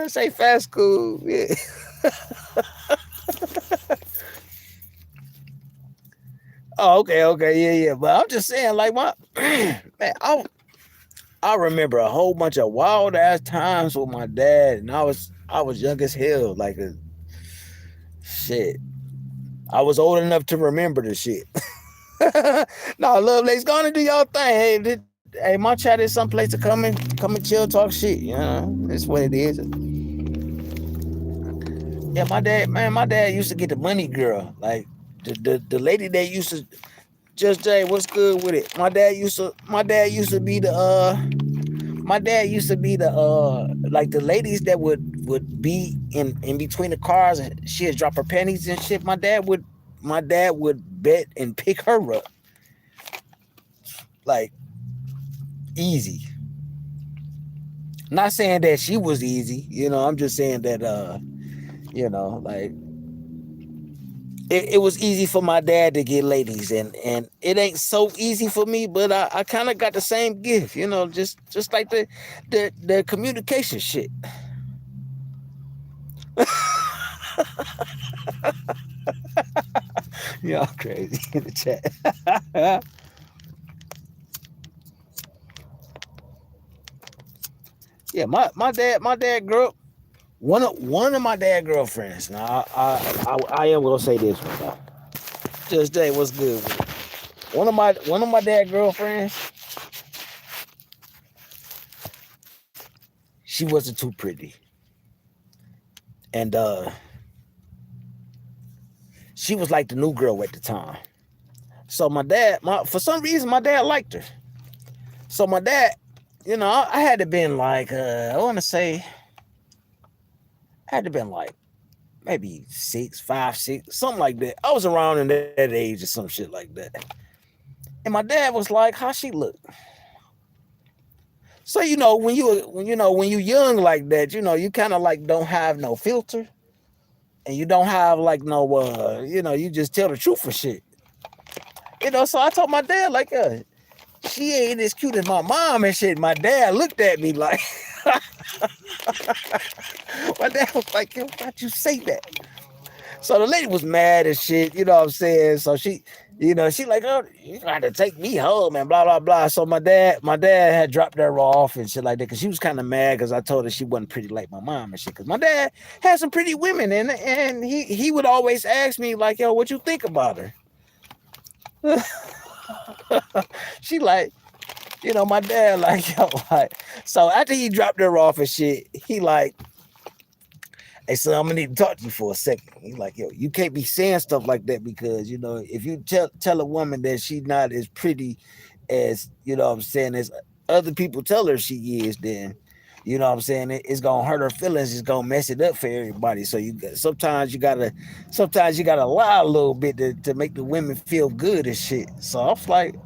say fast cool. Yeah. Oh, okay, yeah. But I'm just saying, like, my man, I remember a whole bunch of wild ass times with my dad, and I was young as hell. Like, shit, I was old enough to remember the shit. No, love, let's go on and do y'all thing. Hey, my chat is someplace to come and chill, talk shit. You know, that's what it is. Yeah, my dad used to get the money girl, like the lady that used to just Jay. What's good with it? My dad used to be the like the ladies that would be in between the cars and she'd drop her panties and shit. My dad would bet and pick her up like easy. Not saying that she was easy, you know. I'm just saying that like it was easy for my dad to get ladies, and it ain't so easy for me, but I kind of got the same gift, you know, just like the communication shit. Y'all crazy in the chat. Yeah, my dad grew up one of my dad girlfriends. Now I am gonna say this one now. Just Jay, what's good with it? One of my dad girlfriends, she wasn't too pretty, and she was like the new girl at the time. So for some reason, my dad liked her. So my dad, you know, I had to been like, I want to say, I had to been like maybe 6, 5, 6, something like that. I was around in that age or some shit like that. And my dad was like, "How she look?" So when you young like that, you know, you kind of like don't have no filter, and you don't have like no you just tell the truth for shit. You know, so I told my dad like, she ain't as cute as my mom and shit. My dad looked at me like, my dad was like, "Yo, why'd you say that?" So the lady was mad as shit, you know what I'm saying? So she like, "Oh, you got to take me home and blah blah blah." So my dad had dropped her off and shit like that because she was kind of mad because I told her she wasn't pretty like my mom and shit. Because my dad had some pretty women and he would always ask me like, "Yo, what you think about her?" She like, my dad like, yo, like, so after he dropped her off and shit, he like, "Hey, son, I'm gonna need to talk to you for a second." He's like, "Yo, you can't be saying stuff like that because if you tell a woman that she's not as pretty as, what I'm saying, as other people tell her she is, then You know what I'm saying? It's gonna hurt her feelings. It's gonna mess it up for everybody. So sometimes you gotta lie a little bit to make the women feel good and shit. So I was like,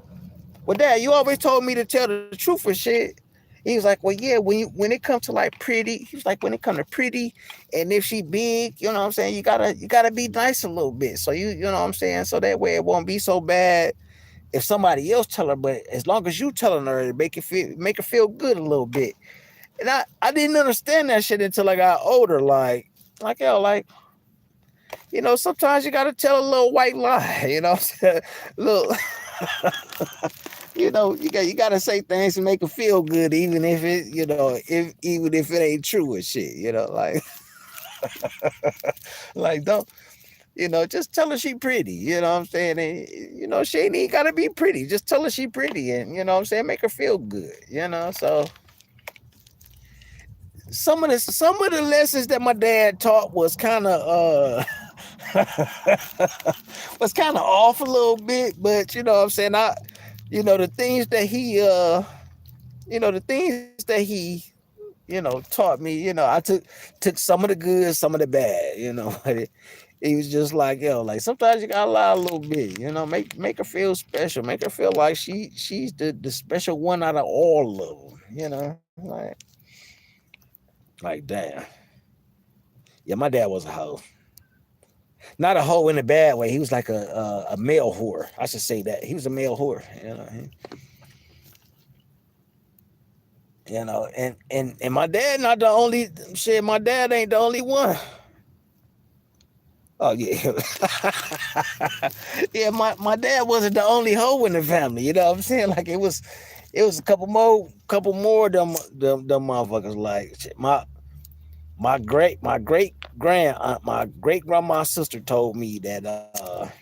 well, Dad, you always told me to tell the truth and shit. He was like, well, yeah, when it comes to like pretty, he was like, when it comes to pretty, and if she big, you know what I'm saying, you gotta be nice a little bit. So you know what I'm saying, so that way it won't be so bad if somebody else tell her. But as long as you telling her, it make her feel good a little bit. And I didn't understand that shit until I got older. Yo, like, sometimes you gotta tell a little white lie, little you gotta say things to make her feel good, even if even if it ain't true and shit, like like don't just tell her she pretty, you know what I'm saying? And, she ain't even gotta be pretty. Just tell her she pretty and you know what I'm saying, make her feel good, So some of the lessons that my dad taught was kind of was kind of off a little bit, but you know what I'm saying, the things that he taught me, I took some of the good, some of the bad, but he was just like, yo, like sometimes you gotta lie a little bit, make her feel special, make her feel like she's the special one out of all of them, like damn. Yeah, my dad was a hoe. Not a hoe in a bad way. He was like a male whore. I should say that. He was a male whore. And my dad not the only shit. My dad ain't the only one. Oh yeah, yeah. My dad wasn't the only hoe in the family. You know what I'm saying? Like it was a couple more of them motherfuckers. Like shit, my great grandma's sister told me that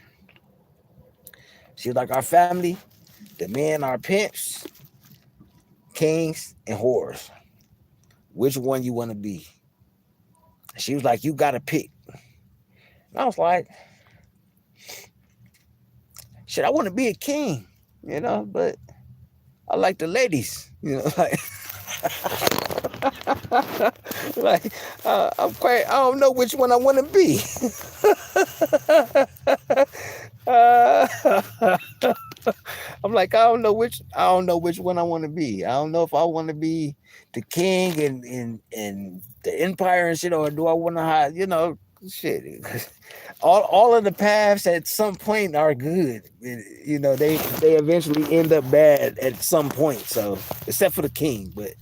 she was like, our family, the men are pimps, kings, and whores. Which one you want to be? She was like, you gotta pick. And I was like, shit, I want to be a king, but I like the ladies, like, like I don't know which one I want to be. I'm like, I don't know which one I want to be. I don't know if I want to be the king and the empire and shit, or do I want to hide, shit. All of the paths at some point are good. They eventually end up bad at some point. So except for the king, but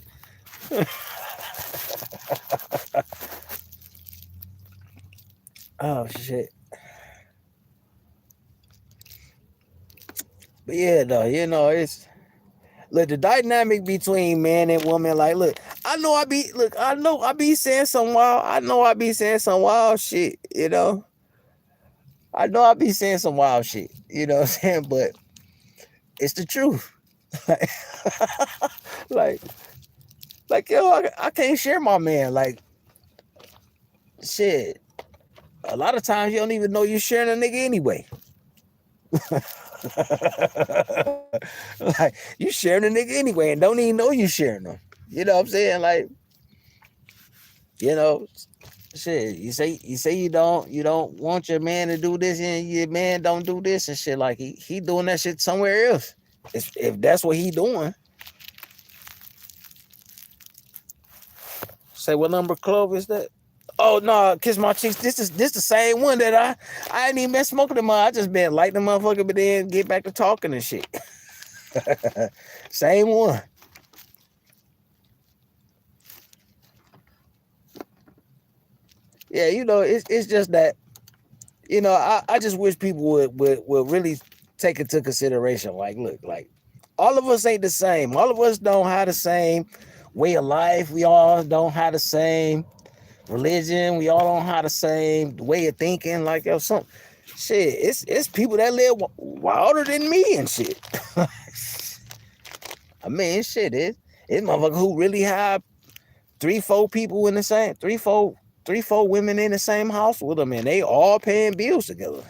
oh shit. But yeah, though, it's look, the dynamic between man and woman, like, look, I know I be saying some wild shit, I know I be saying some wild shit, you know what I'm saying? But it's the truth. like, like, yo, I can't share my man. Like, shit. A lot of times you don't even know you're sharing a nigga anyway. Like, you sharing a nigga anyway and don't even know you sharing them. You know what I'm saying? Like, you know, shit. You say you don't want your man to do this and your man don't do this and shit. Like he doing that shit somewhere else. If that's what he doing. Say what number club is that? Oh no, Kiss My Cheeks. This the same one that I ain't even been smoking them. I just been lighting the motherfucker, but then get back to talking and shit. Same one. Yeah, it's just that, I just wish people would really take into consideration. Like, look, like all of us ain't the same. All of us don't have the same way of life. We all don't have the same religion. We all don't have the same way of thinking. Like, some shit. It's people that live wilder than me and shit. I mean, shit. It's motherfucker who really have 3-4 people in the same 3-4 women in the same house with them, and they all paying bills together.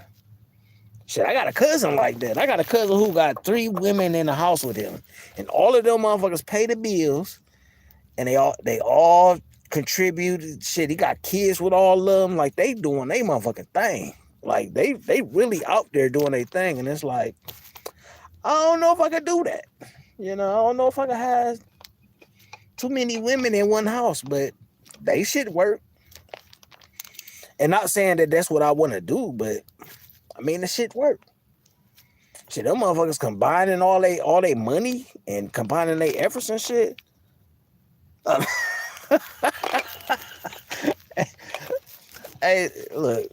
Shit, I got a cousin like that. I got a cousin who got 3 women in the house with him, and all of them motherfuckers pay the bills, and they all contributed. Shit, he got kids with all of them. Like they doing they motherfucking thing. Like they really out there doing their thing, and it's like I don't know if I could do that. I don't know if I could have too many women in one house, but they should work. And not saying that that's what I want to do, but I mean the shit work. Shit, them motherfuckers combining all they money and combining their efforts and shit. Hey, look,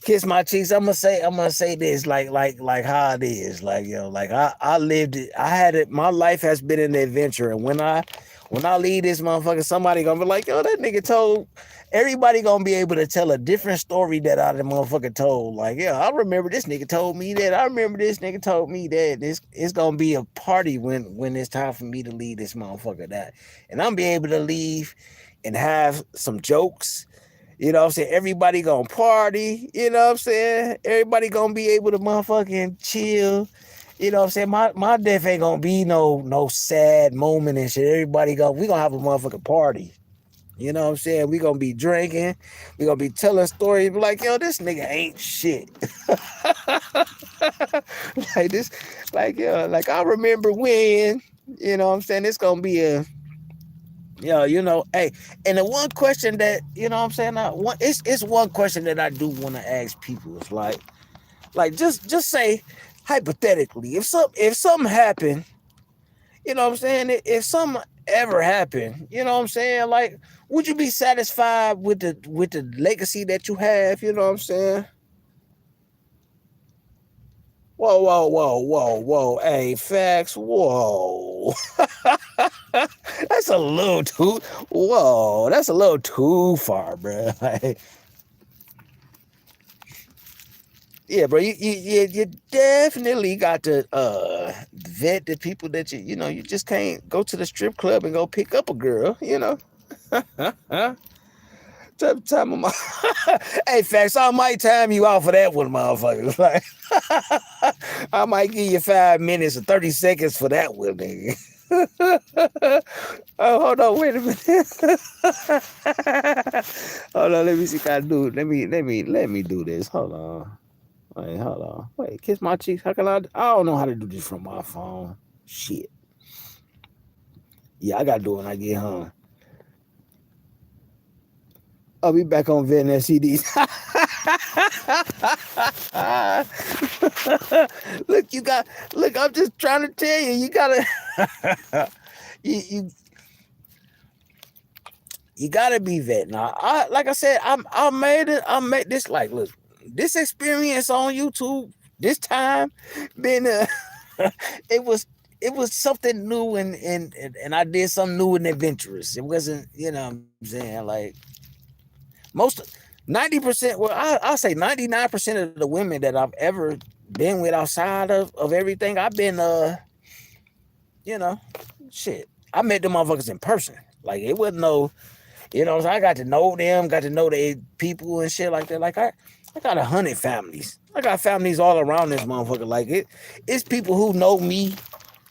kiss my cheeks. I'm gonna say this like how it is. Like like I lived it. I had it. My life has been an adventure, and when I leave this motherfucker, somebody gonna be like, yo, that nigga told. Everybody gonna be able to tell a different story that I the motherfucker told. Like, yeah, I remember this nigga told me that. I remember this nigga told me that. This it's gonna be a party when it's time for me to leave this motherfucker. That, and I'm be able to leave and have some jokes. You know what I'm saying? Everybody gonna party. You know what I'm saying? Everybody gonna be able to motherfucking chill. You know what I'm saying? My death ain't gonna be no sad moment and shit. We gonna have a motherfucking party. You know what I'm saying? We gonna be drinking. We gonna be telling stories. Be like, yo, this nigga ain't shit. Like this, like like I remember when. You know what I'm saying? It's gonna be a hey, and the one question that, what I'm saying, it's one question that I do want to ask people. It's like just say hypothetically, if something happened, what I'm saying, if something ever happened, you know what I'm saying, like, would you be satisfied with the legacy that you have? You know what I'm saying? Whoa, whoa, whoa, whoa, whoa. Hey, facts. Whoa. That's a little too. Whoa, that's a little too far, bro. Like, yeah, bro. You definitely got to vet the people that you just can't go to the strip club and go pick up a girl. Time of my hey, facts. I might time you out for that one, motherfucker. Like, I might give you 5 minutes or 30 seconds for that one, nigga. Oh, hold on, wait a minute. Hold on, let me see if I do. Let me do this. Hold on. Wait, hold on. Wait, kiss my cheeks. How can I don't know how to do this from my phone. Shit. Yeah, I gotta do it when I get home. I'll be back on vetting CDs. Look, I'm just trying to tell you, you gotta you you gotta be vet. Now, like I said, I made this, like, look, this experience on YouTube this time been it was something new, and I did something new and adventurous. It wasn't, what I'm saying, like, most 90%, well, I'll say 99% of the women that I've ever been with outside of everything, I've been you know, shit. I met them motherfuckers in person. Like, it wasn't no, so I got to know them, got to know the people and shit like that. Like, I got 100 families. I got families all around this motherfucker. Like, it's people who know me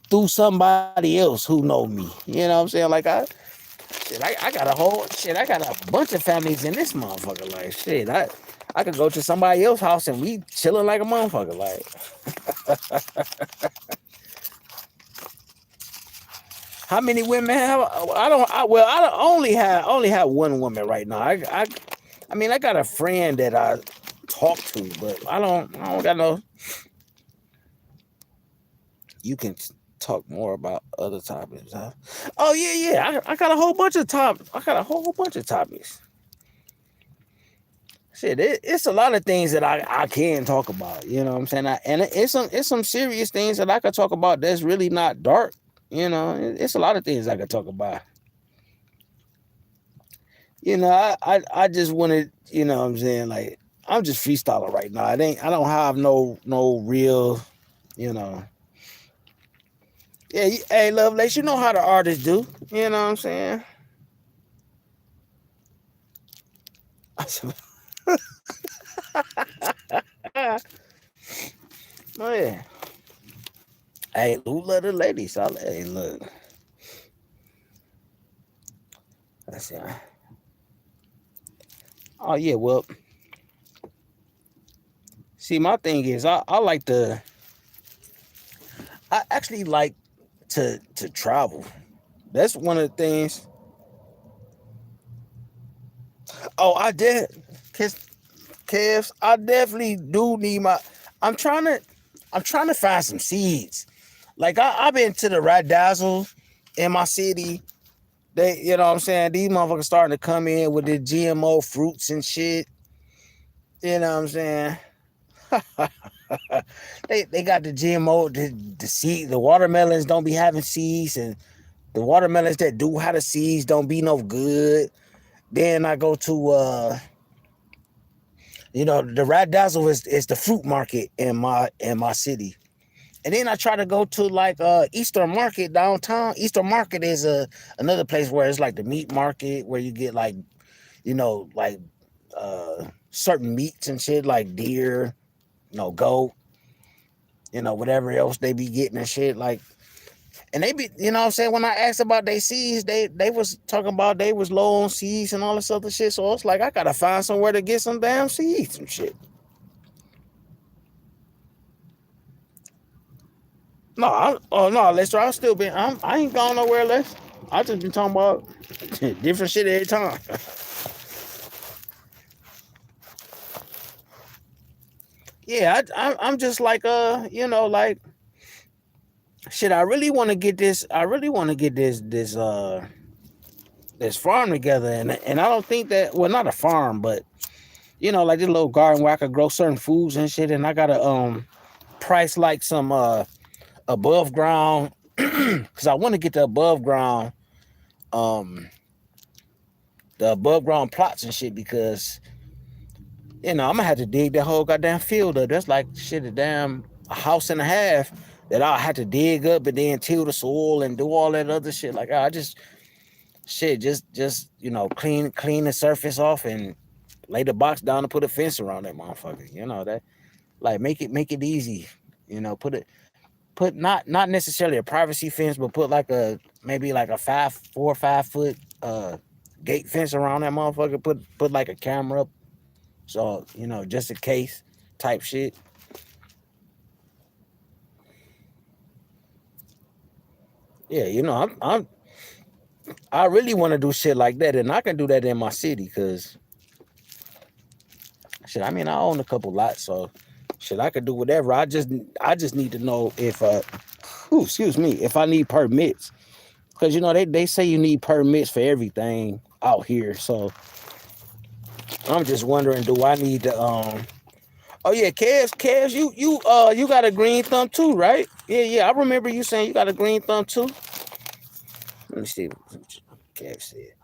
through somebody else who know me. You know what I'm saying? Like, I got I got a bunch of families in this motherfucker. Like, shit, I could go to somebody else's house and we chilling like a motherfucker. Like, how many women have? I only have one woman right now. I mean, I got a friend that I talk to, but I don't got no. You can talk more about other topics, huh? Oh yeah. I got a whole bunch of topics. Shit, it's a lot of things that I can talk about. You know what I'm saying? And it's some serious things that I could talk about that's really not dark. It's a lot of things I could talk about. I just wanted, what I'm saying, like, I'm just freestyling right now. I don't have no real, you know. Yeah, hey, Lovelace, you know how the artists do. You know what I'm saying? Oh yeah. Hey, who love the ladies? Hey, look. Let's see. Oh yeah, well, see, my thing is, I like to, I actually like to travel. That's one of the things. Oh, I did, cause, Cavs, I definitely do need my. I'm trying to, I'm trying to find some seeds. Like I've been to the Rat Dazzle in my city. They, you know what I'm saying? These motherfuckers starting to come in with the GMO fruits and shit. You know what I'm saying? They got the GMO, the seed. The watermelons don't be having seeds, and the watermelons that do have the seeds don't be no good. Then I go to the Rat Dazzle is the fruit market in my city. And then I try to go to like Eastern Market downtown. Eastern Market is another place where it's like the meat market where you get like, like certain meats and shit like deer, goat, whatever else they be getting and shit. Like, and they be, you know what I'm saying? When I asked about their seeds, they was talking about they was low on seeds and all this other shit. So it's like I gotta find somewhere to get some damn seeds and shit. No, oh no, Lester, I still been. I ain't gone nowhere, Lester. I just been talking about different shit every time. Yeah, I'm just like like shit. I really want to get this. I really want to get this farm together, and I don't think that, well, not a farm, but like this little garden where I could grow certain foods and shit, and I gotta price like some above ground because I want to get um the above ground plots and shit because I'm gonna have to dig that whole goddamn field up. That's like shit, a house and a half that I'll have to dig up and then till the soil and do all that other shit. Like I just shit, just clean the surface off and lay the box down and put a fence around that motherfucker. That, like, make it easy. Put not necessarily a privacy fence, but put like maybe like a 4 or 5 foot gate fence around that motherfucker. Put like a camera up, so just in case type shit. Yeah, I really want to do shit like that, and I can do that in my city because shit. I mean, I own a couple lots, so shit, I could do whatever. I just need to know if excuse me, if I need permits because they say you need permits for everything out here. So I'm just wondering, do I need to Oh yeah, Kevs, you got a green thumb too, right? Yeah. I remember you saying you got a green thumb too. Let me see what Kev said.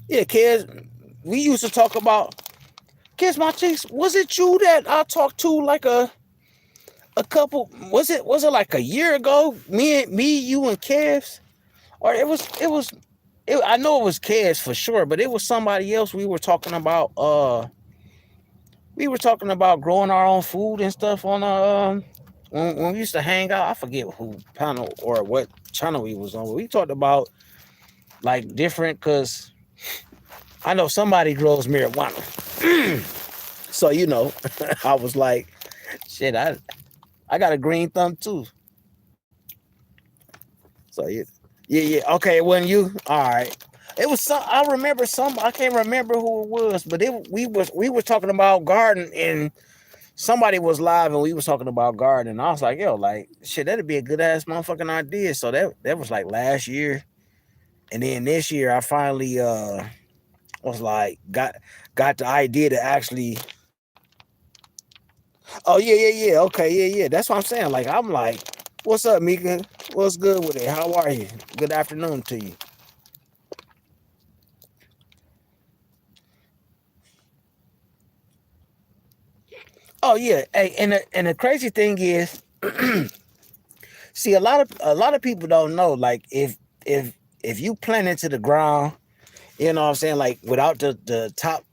Yeah, Kevs, we used to talk about Kevs, my chicks. Was it you that I talked to like a couple? Was it like a year ago? Me, you, and Kevs, or I know it was Kevs for sure, but it was somebody else. We were talking about growing our own food and stuff on when we used to hang out. I forget who panel or what channel we was on, but we talked about like different, because I know somebody grows marijuana. So I was like, shit, I got a green thumb too. So yeah. Okay, it wasn't you. All right. It was some. I remember some. I can't remember who it was, but we was talking about garden, and somebody was live and we was talking about garden. And I was like, yo, like shit, that'd be a good ass motherfucking idea. So that was like last year, and then this year I finally was like got the idea to actually. Oh yeah. Okay, yeah. That's what I'm saying. Like I'm like, what's up, Mika? What's good with it? How are you? Good afternoon to you. Oh yeah. Hey, and the crazy thing is, see, a lot of people don't know. Like if you plant into the ground, you know what I'm saying, like without the top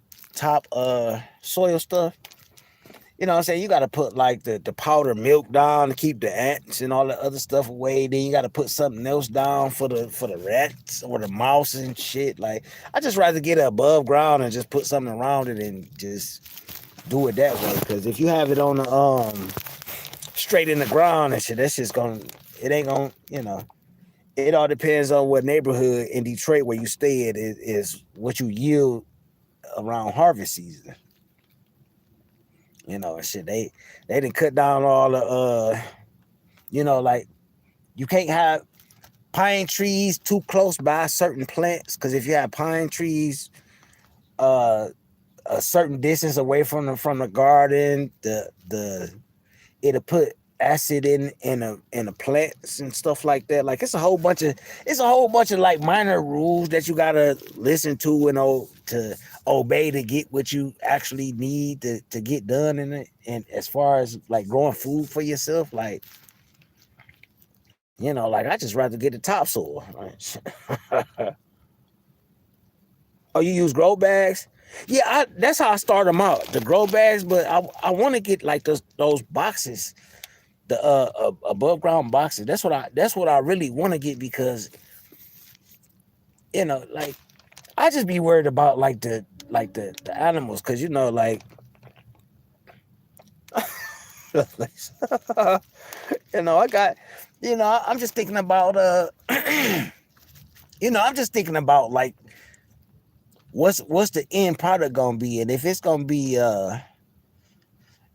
soil stuff, You know what I'm saying? You got to put like the powdered milk down to keep the ants and all the other stuff away. Then you got to put something else down for the rats or the mouse and shit. Like I just rather get it above ground and just put something around it and just do it that way. Because if you have it on the straight in the ground and shit, that's just gonna it ain't gonna It all depends on what neighborhood in Detroit where you stay at is what you yield around harvest season. And shit, they didn't cut down all the like you can't have pine trees too close by certain plants because if you have pine trees uh a certain distance away from the garden, the it'll put acid in the plants and stuff like that. Like it's a whole bunch of like minor rules that you gotta listen to and to obey to get what you actually need to get done in it. And as far as like growing food for yourself, like like I just rather get the topsoil. Right? Oh, you use grow bags? Yeah, that's how I start them out, the grow bags. But I want to get like those boxes, the above ground boxes. That's what I really want to get because like I just be worried about the animals because like I got I'm just thinking about I'm just thinking about like what's the end product gonna be, and if it's gonna be I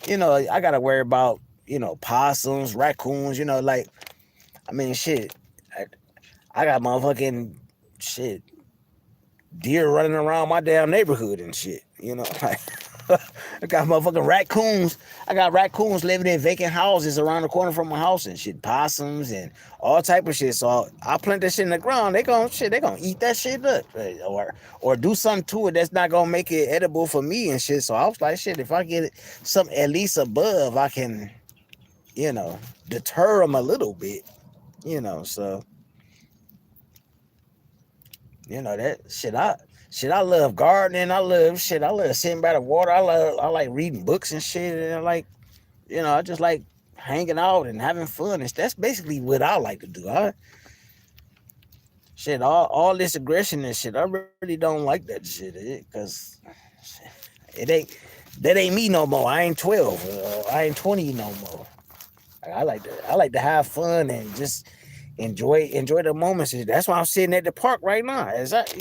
gotta worry about possums, raccoons, like I mean shit. I got motherfucking shit deer running around my damn neighborhood and shit. Like I got motherfucking raccoons. I got raccoons living in vacant houses around the corner from my house and shit. Possums and all type of shit. So I plant that shit in the ground. They gonna eat that shit up, or do something to it that's not gonna make it edible for me and shit. So I was like, shit, if I get some at least above, I can, deter them a little bit. So that I love gardening. I love sitting by the water. I like reading books and shit. And I like, I just like hanging out and having fun. And that's basically what I like to do. All this aggression and shit, I really don't like that shit. Cause it ain't that ain't me no more. I ain't 12. I ain't 20 no more. I like to have fun and just enjoy the moments. That's why I'm sitting at the park right now. Is that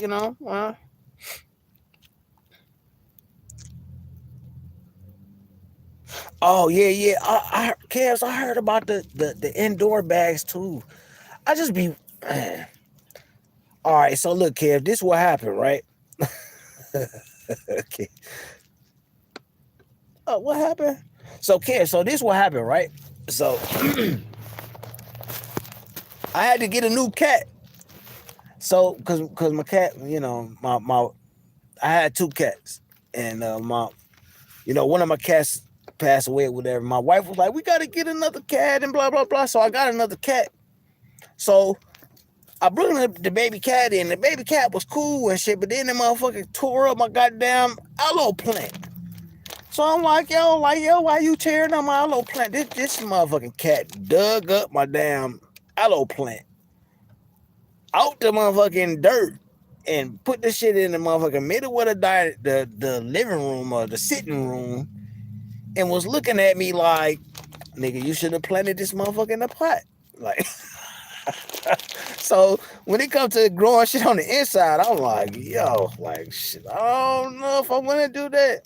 oh yeah. Kevs, I heard about the indoor bags too. I just be man. All right, so look, Kev, this what happened, right? Okay. What happened? So Kev, so this what happened, right? So I had to get a new cat. So cause my cat, my I had two cats, and one of my cats passed away or whatever. My wife was like, we gotta get another cat and blah blah blah. So I got another cat. So I brought the baby cat in. The baby cat was cool and shit, but then the motherfucker tore up my goddamn aloe plant. So I'm like, yo, why you tearing up my aloe plant? This motherfucking cat dug up my damn aloe plant out the motherfucking dirt and put the shit in the motherfucking middle of the living room or the sitting room and was looking at me like, nigga, you should have planted this motherfucker in the pot. Like, so when it comes to growing shit on the inside, I'm like, yo, like, shit, I don't know if I want to do that.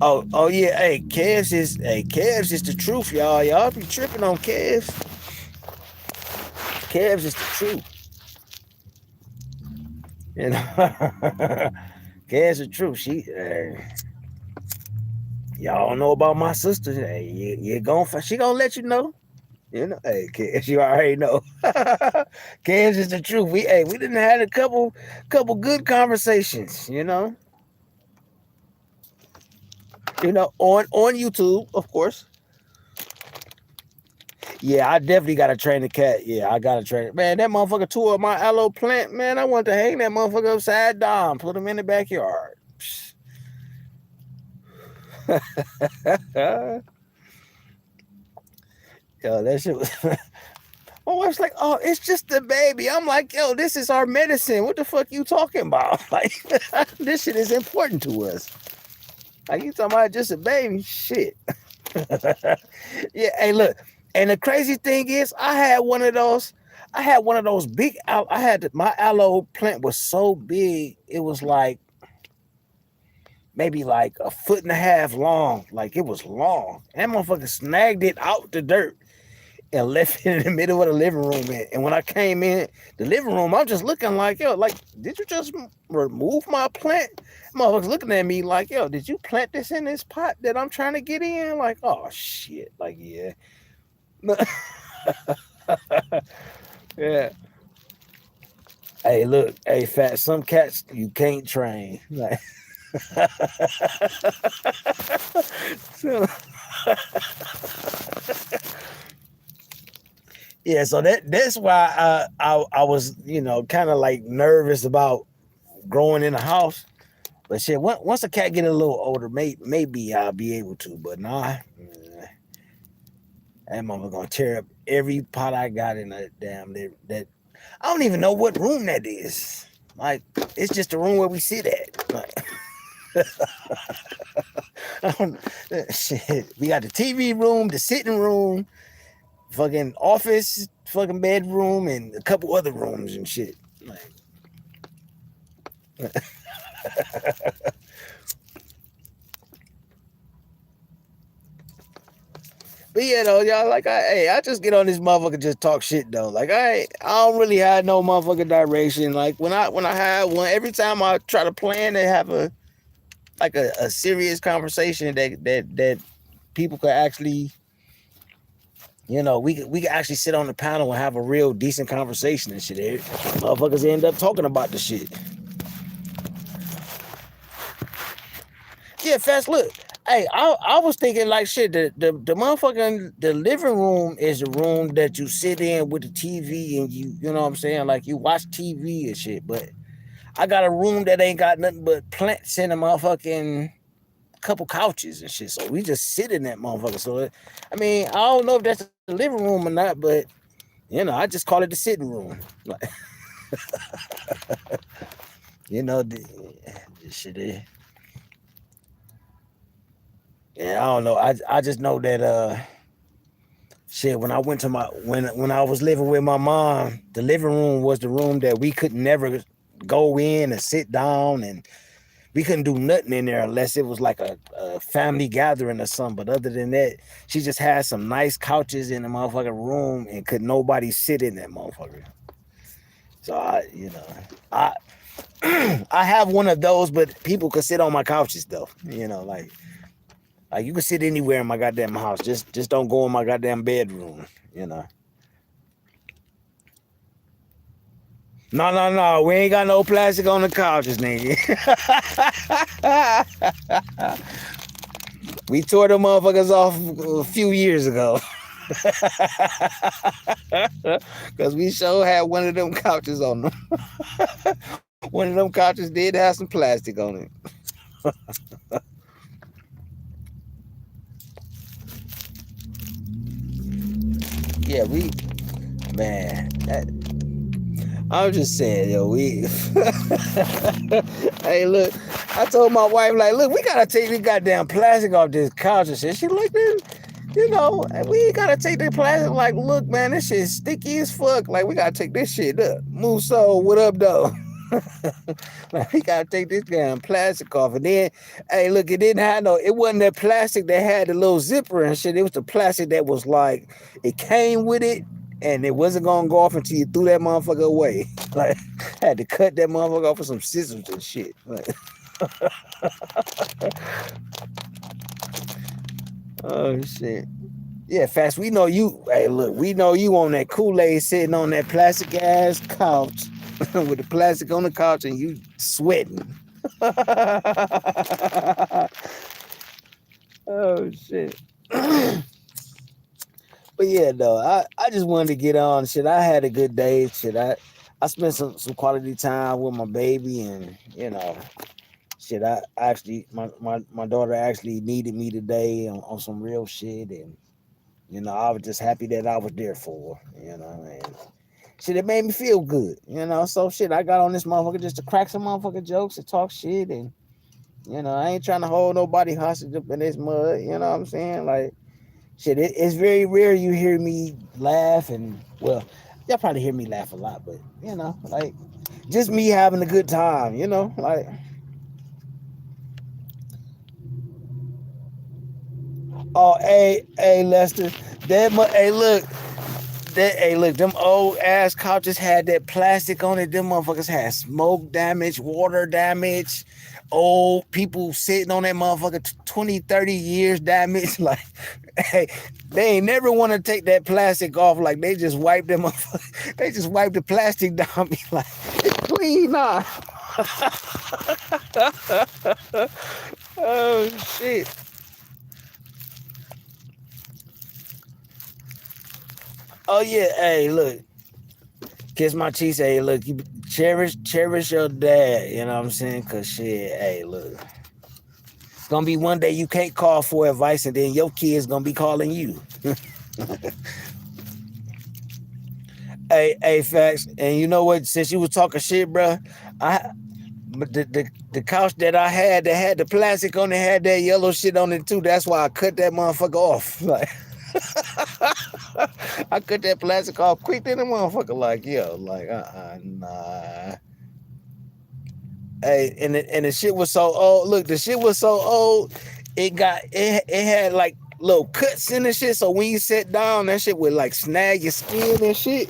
Oh yeah, Cavs is the truth, y'all. Y'all be tripping on Cavs. Cavs is the truth. Cavs is the truth. Y'all don't know about my sister. Hey, she gonna let you know. Cavs, you already know. Cavs is the truth. We didn't had a couple good conversations. On YouTube, of course. Yeah, I definitely gotta train the cat. Yeah, I gotta train it. Man, that motherfucker tore up my aloe plant. Man, I want to hang that motherfucker upside down, put him in the backyard. Yo, that shit was. My wife's like, "Oh, it's just a baby." I'm like, "Yo, this is our medicine. What the fuck you talking about? Like, this shit is important to us. Like, you talking about just a baby? Shit." Yeah. Hey, look. And the crazy thing is, I had one of those. I had one of those big. My aloe plant was so big. It was like maybe like a foot and a half long. Like it was long. That motherfucker snagged it out the dirt and left it in the middle of the living room. And when I came in the living room, I'm just looking like, yo, like, did you just remove my plant? Motherfuckers looking at me like, yo, did you plant this in this pot that I'm trying to get in? Like, oh shit. Like, yeah. Yeah. Hey, look, hey, fat. Some cats you can't train. Like, so, yeah. So that's why I was kind of like nervous about growing in a house. But shit, once a cat get a little older, maybe I'll be able to. But nah, that mama gonna tear up every pot I got in that damn that. I don't even know what room that is. Like, it's just the room where we sit at. Like, shit, we got the TV room, the sitting room, fucking office, fucking bedroom, and a couple other rooms and shit. Like, but yeah, though, y'all, like, I just get on this motherfucker just talk shit though. Like, I don't really have no motherfucking direction. Like, when I have one, every time I try to plan to have a serious conversation that people could actually, we could actually sit on the panel and have a real decent conversation and shit. Motherfuckers end up talking about the shit. Yeah, fast. Look, hey, I was thinking like shit. The motherfucking the living room is the room that you sit in with the TV and you know what I'm saying, like you watch TV and shit. But I got a room that ain't got nothing but plants in a motherfucking couple couches and shit. So we just sit in that motherfucker. So I mean, I don't know if that's the living room or not, but I just call it the sitting room. Like, this shit is. Yeah, I don't know. I just know that shit, when I went to when I was living with my mom, the living room was the room that we could never go in and sit down, and we couldn't do nothing in there unless it was like a family gathering or something. But other than that, she just had some nice couches in the motherfucking room and could nobody sit in that motherfucker. So I I have one of those, but people could sit on my couches though. Like you can sit anywhere in my goddamn house. Just don't go in my goddamn bedroom. No. We ain't got no plastic on the couches, nigga. We tore the motherfuckers off a few years ago. Cause we sure had one of them couches on them. One of them couches did have some plastic on it. Yeah, I'm just saying, yo, hey, look, I told my wife, like, look, we gotta take this goddamn plastic off this couch and shit. She like, this, we gotta take the plastic. Like, look, man, this shit's sticky as fuck. Like, we gotta take this shit up. Muso, what up, though? Like, we gotta take this damn plastic off. And then, hey, look, it wasn't that plastic that had the little zipper and shit. It was the plastic that was like, it came with it. And it wasn't gonna go off until you threw that motherfucker away. Like, had to cut that motherfucker off with some scissors and shit. Like, oh shit. Yeah, fast. We know you. Hey, look, we know you on that Kool-Aid sitting on that plastic ass couch with the plastic on the couch and you sweating. Oh shit. But yeah, though, I just wanted to get on shit. I had a good day. Shit, I spent some quality time with my baby, and shit, I actually my daughter actually needed me today on some real shit, and I was just happy that I was there for her, and shit, it made me feel good, So shit, I got on this motherfucker just to crack some motherfucking jokes and talk shit, and I ain't trying to hold nobody hostage up in this mud. You know what I'm saying? Like, shit, it's very rare you hear me laugh, and well, y'all probably hear me laugh a lot, but like, just me having a good time. Like, oh, hey, Lester, hey, look. Hey, look, them old ass couches had that plastic on it. Them motherfuckers had smoke damage, water damage, old people sitting on that motherfucker 20, 30 years damage. Like, hey, they ain't never want to take that plastic off. Like, they just wipe them they just wipe the plastic down. Be like, it's clean, nah. Oh, shit. Oh, yeah, hey, look. Kiss my cheeks, hey, look, you cherish your dad, you know what I'm saying? Cause shit, hey, look. It's gonna be one day you can't call for advice, and then your kid's gonna be calling you. Hey, facts. And you know what? Since you was talking shit, bro, the couch that I had that had the plastic on it had that yellow shit on it too. That's why I cut that motherfucker off. Like, I cut that plastic off quick. Then the motherfucker like, yo, like, nah. Hey, and the shit was so old. Look, the shit was so old. It had like little cuts in the shit. So when you sit down, that shit would like snag your skin and shit.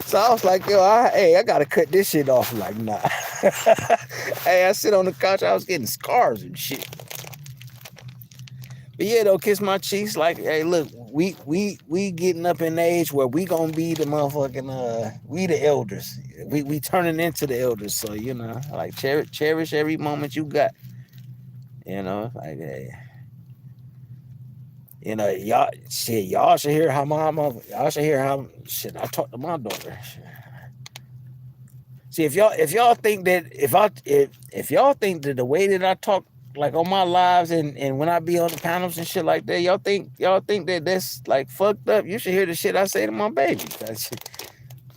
So I was like, yo, I gotta cut this shit off. Like, nah. Hey, I sit on the couch. I was getting scars and shit. But yeah, though, kiss my cheeks. Like, hey, look, we getting up in age where we gonna be the motherfucking we the elders. We turning into the elders. So like cherish every moment you got. Like, hey, y'all shit. Y'all should hear how y'all should hear how shit I talk to my daughter. See, if y'all think that if y'all think that the way that I talk like on my lives and when I be on the panels and shit like that, y'all think that that's like fucked up. You should hear the shit I say to my baby.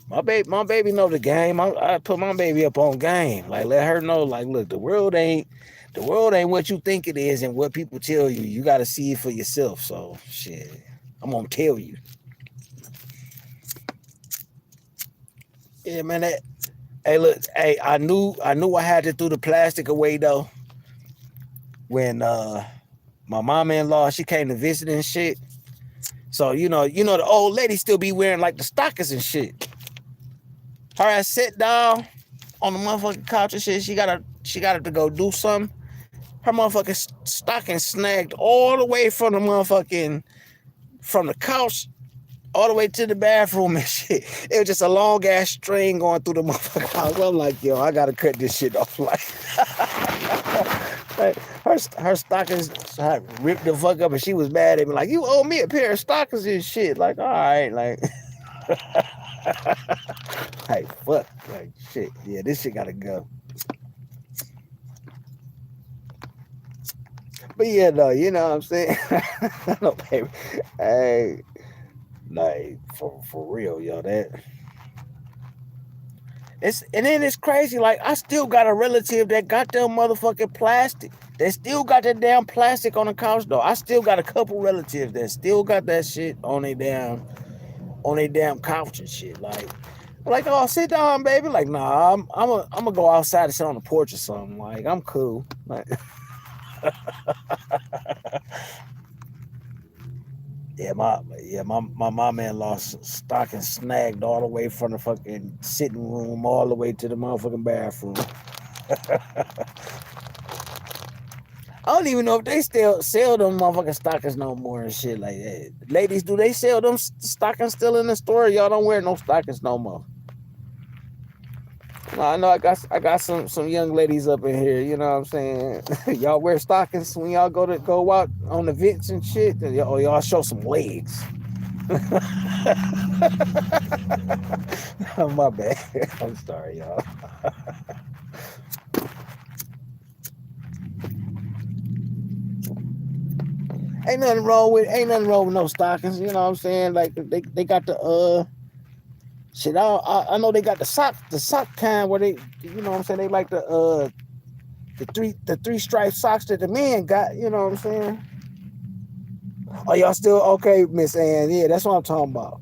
My baby know the game. I put my baby up on game. Like, let her know, like, look, the world ain't what you think it is and what people tell you. You gotta see it for yourself. So shit, I'm gonna tell you. Yeah, man. Hey, look, hey, I knew I had to throw the plastic away though. When my mama-in-law, she came to visit and shit. So the old lady still be wearing like the stockings and shit. Her ass sit down on the motherfucking couch and shit. She got to go do something. Her motherfucking stocking snagged all the way from the couch all the way to the bathroom and shit. It was just a long ass string going through the motherfucking house. I'm like, yo, I gotta cut this shit off. Like, her stockings ripped the fuck up, and she was mad at me. Like, you owe me a pair of stockings and shit. Like, all right, like, like fuck, like shit. Yeah, this shit gotta go. But yeah, no, you know what I'm saying? No, baby. Hey, like for real, yo, and then it's crazy. Like, I still got a relative that got them motherfucking plastic. They still got that damn plastic on the couch though. I still got a couple relatives that still got that shit on their damn couch and shit. Like, oh, sit down, baby. Like, nah, I'm gonna go outside and sit on the porch or something. Like, I'm cool. Like, yeah, my mama-in-law stocking snagged all the way from the fucking sitting room all the way to the motherfucking bathroom. I don't even know if they still sell them motherfucking stockings no more and shit like that. Ladies, do they sell them stockings still in the store? Y'all don't wear no stockings no more. I know I got some young ladies up in here, you know what I'm saying? Y'all wear stockings when y'all go out on events and shit, and y'all show some legs. Oh, my bad. I'm sorry, y'all. ain't nothing wrong with no stockings. You know what I'm saying? Like they got the shit. I know they got the sock kind where they, you know what I'm saying, they like the three striped socks that the men got. You know what I'm saying? Oh, y'all still okay, Miss Ann? Yeah, that's what I'm talking about.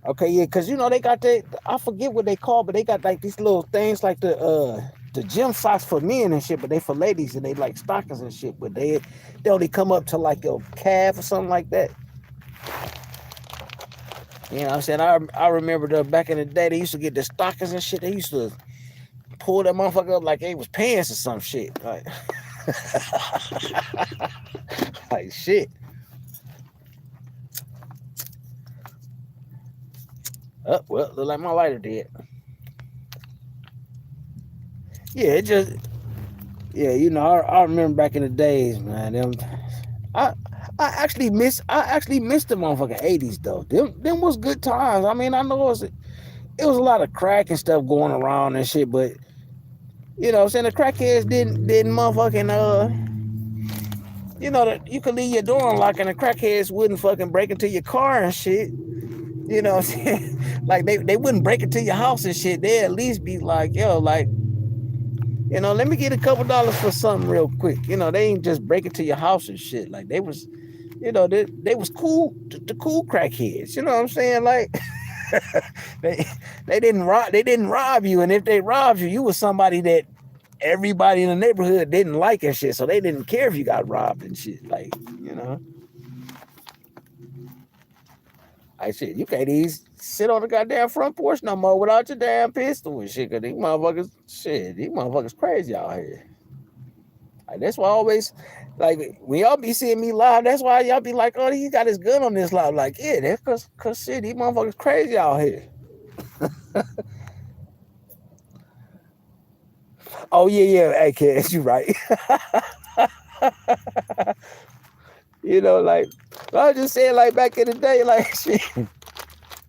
Okay, yeah, cause they got I forget what they call, but they got like these little things like the gym socks for men and shit, but they for ladies and they like stockings and shit, but they only come up to like your calf or something like that. You know what I'm saying? I remember back in the day they used to get the stockings and shit. They used to pull that motherfucker up like it was pants or some shit. Like like shit. Oh, well, look like my lighter did. Yeah, it just yeah, I remember back in the days, man. I I actually missed the motherfucking 80s though. Them was good times. I mean, I know it was a lot of crack and stuff going around and shit, but you know what I'm saying, the crackheads didn't motherfucking that you could leave your door unlocked and the crackheads wouldn't fucking break into your car and shit. You know what I'm saying? Like they wouldn't break into your house and shit. They at least be like, yo, like, let me get a couple dollars for something real quick. They ain't just break into your house and shit. Like they was, they was cool, the cool crackheads. You know what I'm saying? Like they they didn't rob you, and if they robbed you, you was somebody that everybody in the neighborhood didn't like and shit. So they didn't care if you got robbed and shit. Like, you know, I shit, you can't even sit on the goddamn front porch no more without your damn pistol and shit. Cause these motherfuckers crazy out here. Like, that's why I always, like, when y'all be seeing me live, that's why y'all be like, oh, he got his gun on this live. Like, yeah, that's cause shit, these motherfuckers crazy out here. Oh yeah, yeah, hey kids, you right. Like, I was just saying, like, back in the day, like, shit,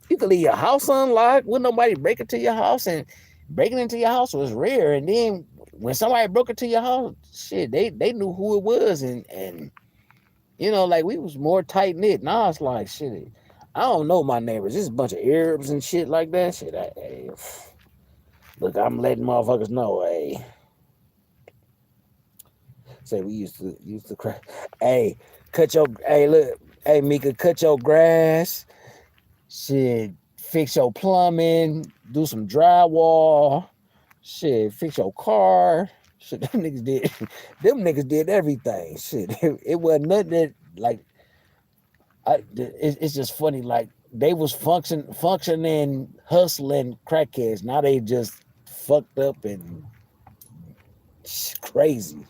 you could leave your house unlocked, wouldn't nobody break into your house, and breaking into your house was rare. And then when somebody broke into your house, shit, they knew who it was, and like, we was more tight knit. Now it's like, shit, I don't know my neighbors. This is a bunch of Arabs and shit like that. Shit, hey, look, I'm letting motherfuckers know, hey. Say we used to crack. Hey, look, hey Mika, cut your grass. Shit, fix your plumbing, do some drywall. Shit, fix your car. Shit, them niggas did everything. Shit, it wasn't nothing that, like, it's just funny. Like, they was functioning, hustling crackheads. Now they just fucked up and crazy.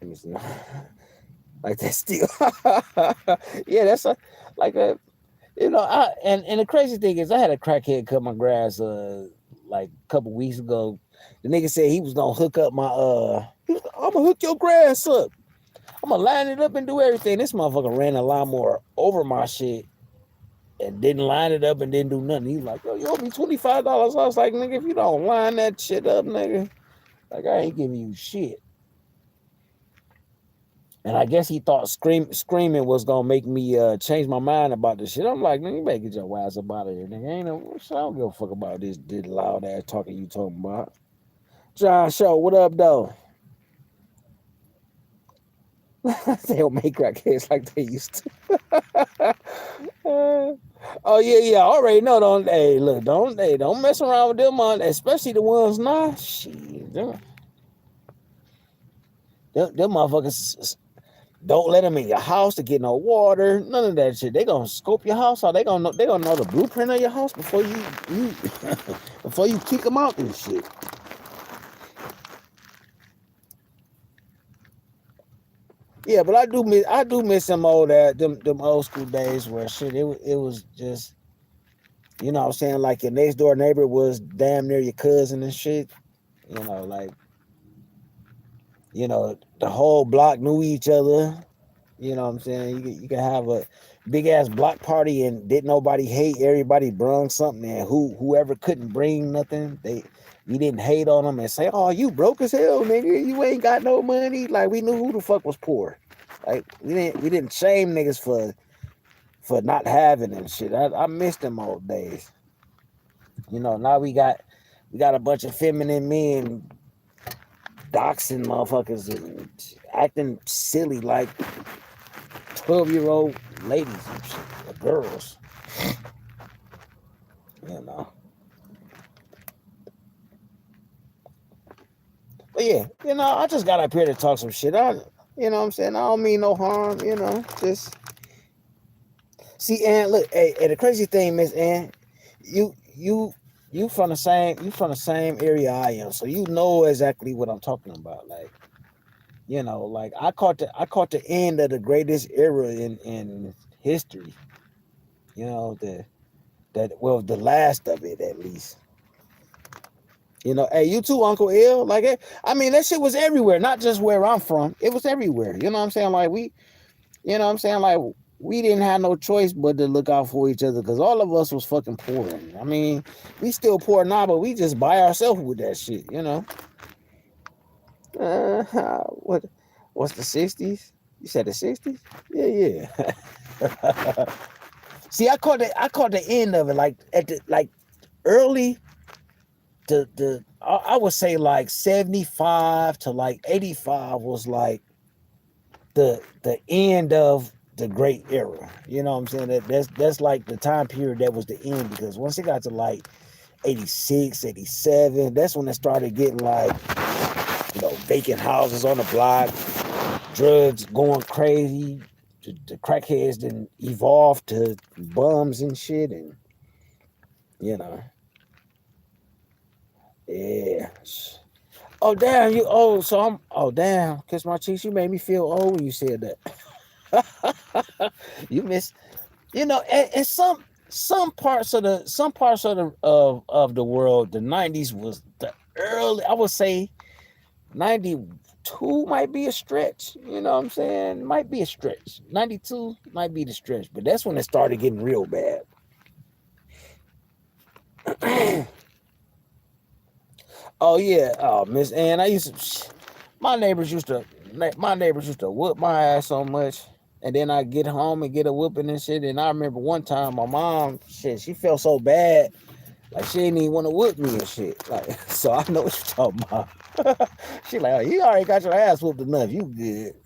Let me see. Like that still. Yeah, that's like a and the crazy thing is I had a crackhead cut my grass like a couple weeks ago. The nigga said he was gonna hook up my I'm gonna hook your grass up. I'm gonna line it up and do everything. This motherfucker ran a lawnmower over my shit and didn't line it up and didn't do nothing. He was like, yo, you owe me $25. I was like, nigga, if you don't line that shit up, nigga, like, I ain't giving you shit. And I guess he thought screaming was gonna make me change my mind about this shit. I'm like, man, you better get your ass up out of here, nigga. I don't give a fuck about this loud ass talking you talking about. John Show, what up, though? They don't make crackheads like they used to. Oh yeah, I already know. Don't mess around with them on, especially the ones now. Shit, them motherfuckers. Don't let them in your house to get no water. None of that shit. They gonna scope your house out. They gonna know the blueprint of your house before you before you kick them out and shit. Yeah, but I do miss them old school days where shit it was just, what I'm saying, like, your next door neighbor was damn near your cousin and shit. Like, the whole block knew each other. You know what I'm saying? You can have a big ass block party and didn't nobody hate. Everybody brung something, and whoever couldn't bring nothing, we didn't hate on them and say, "Oh, you broke as hell, nigga. You ain't got no money." Like we knew who the fuck was poor. Like we didn't shame niggas for not having and shit. I miss them old days. Now we got a bunch of feminine men doxing motherfuckers and acting silly like 12-year-old ladies and shit, or girls. You know. But yeah, I just got up here to talk some shit. What I'm saying? I don't mean no harm, just see, Ann, look, hey, the crazy thing, Miss Ann, you you you from the same area I am, so you know exactly what I'm talking about. Like I caught the end of the greatest era in history. The the last of it at least. Hey, you too, Uncle Ill. I mean, that shit was everywhere, not just where I'm from. It was everywhere. You know what I'm saying? Like we didn't have no choice but to look out for each other because all of us was fucking poor. I mean, we still poor now, but we just by ourselves with that shit. Uh, what? What's the '60s? You said the '60s? Yeah, yeah. See, I caught the end of it, like at the early I would say like 75 to like 85 was like the end of the great era. You know what I'm saying? That's like the time period that was the end, because once it got to like 86, 87, that's when it started getting like, vacant houses on the block, drugs going crazy, the crackheads then evolved to bums and shit, and you know, yeah. Oh damn, you old. So I'm. Oh damn, kiss my cheeks. You made me feel old when you said that. You miss. And some parts of the world, the '90s was the early. I would say '92 might be a stretch. You know what I'm saying? Might be a stretch. '92 might be the stretch, but that's when it started getting real bad. Oh yeah, oh Miss Ann, my neighbors used to whoop my ass so much, and then I get home and get a whooping and shit. And I remember one time my mom, shit, she felt so bad, like she didn't even want to whoop me and shit. Like, so I know what you talking about. She like, oh, you already got your ass whooped enough, you good,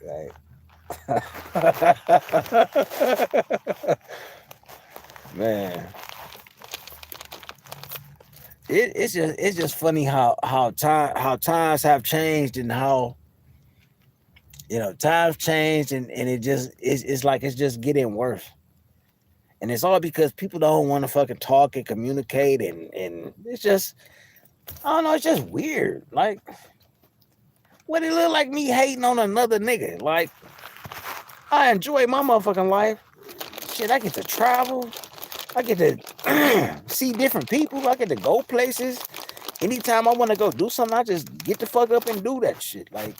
man. It's just funny how times have changed, and how times changed, and it's like it's just getting worse. And it's all because people don't want to fucking talk and communicate, and it's just, I don't know, it's just weird. Like, what it look like me hating on another nigga? Like, I enjoy my motherfucking life. Shit, I get to travel. I get to see different people. I get to go places. Anytime I want to go do something, I just get the fuck up and do that shit. Like,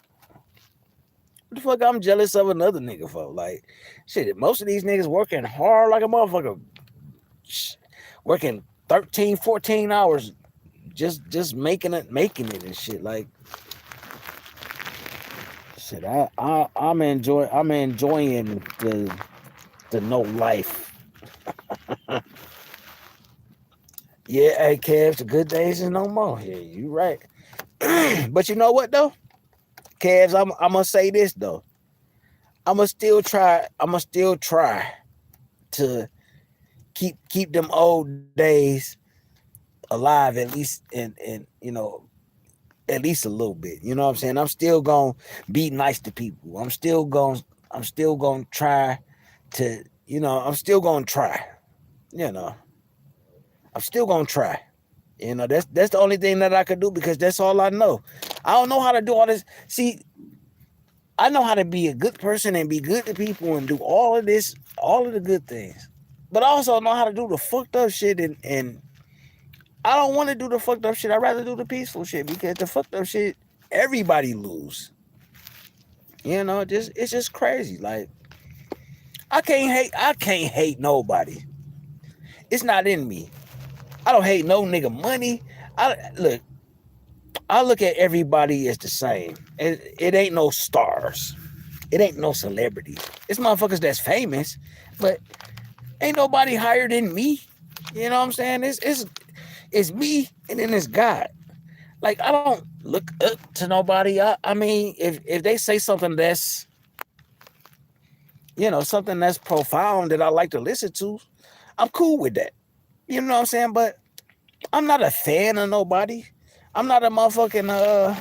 what the fuck I'm jealous of another nigga for? Like, shit, most of these niggas working hard like a motherfucker, working 13, 14 hours, just making it and shit. Like, shit, I'm enjoying the no life. Yeah, hey Kev, the good days is no more. Yeah, you right. But you know what though? Cavs, I'm gonna say this though. I'm gonna still try to keep them old days alive, at least, and at least a little bit. You know what I'm saying? I'm still gonna be nice to people. I'm still gonna try to, I'm still gonna try. You know, I'm still gonna try. That's the only thing that I could do, because that's all I know. I don't know how to do all this. See, I know how to be a good person and be good to people and do all of this, all of the good things. But I also know how to do the fucked up shit, and I don't want to do the fucked up shit. I'd rather do the peaceful shit, because the fucked up shit, everybody lose. It's just crazy. Like, I can't hate nobody. It's not in me. I don't hate no nigga money. I look at everybody as the same. It ain't no stars. It ain't no celebrity. It's motherfuckers that's famous, but ain't nobody higher than me. You know what I'm saying? It's me and then it's God. Like I don't look up to nobody. I mean, if they say something that's something that's profound that I like to listen to, I'm cool with that. You know what I'm saying? But I'm not a fan of nobody. I'm not a motherfucking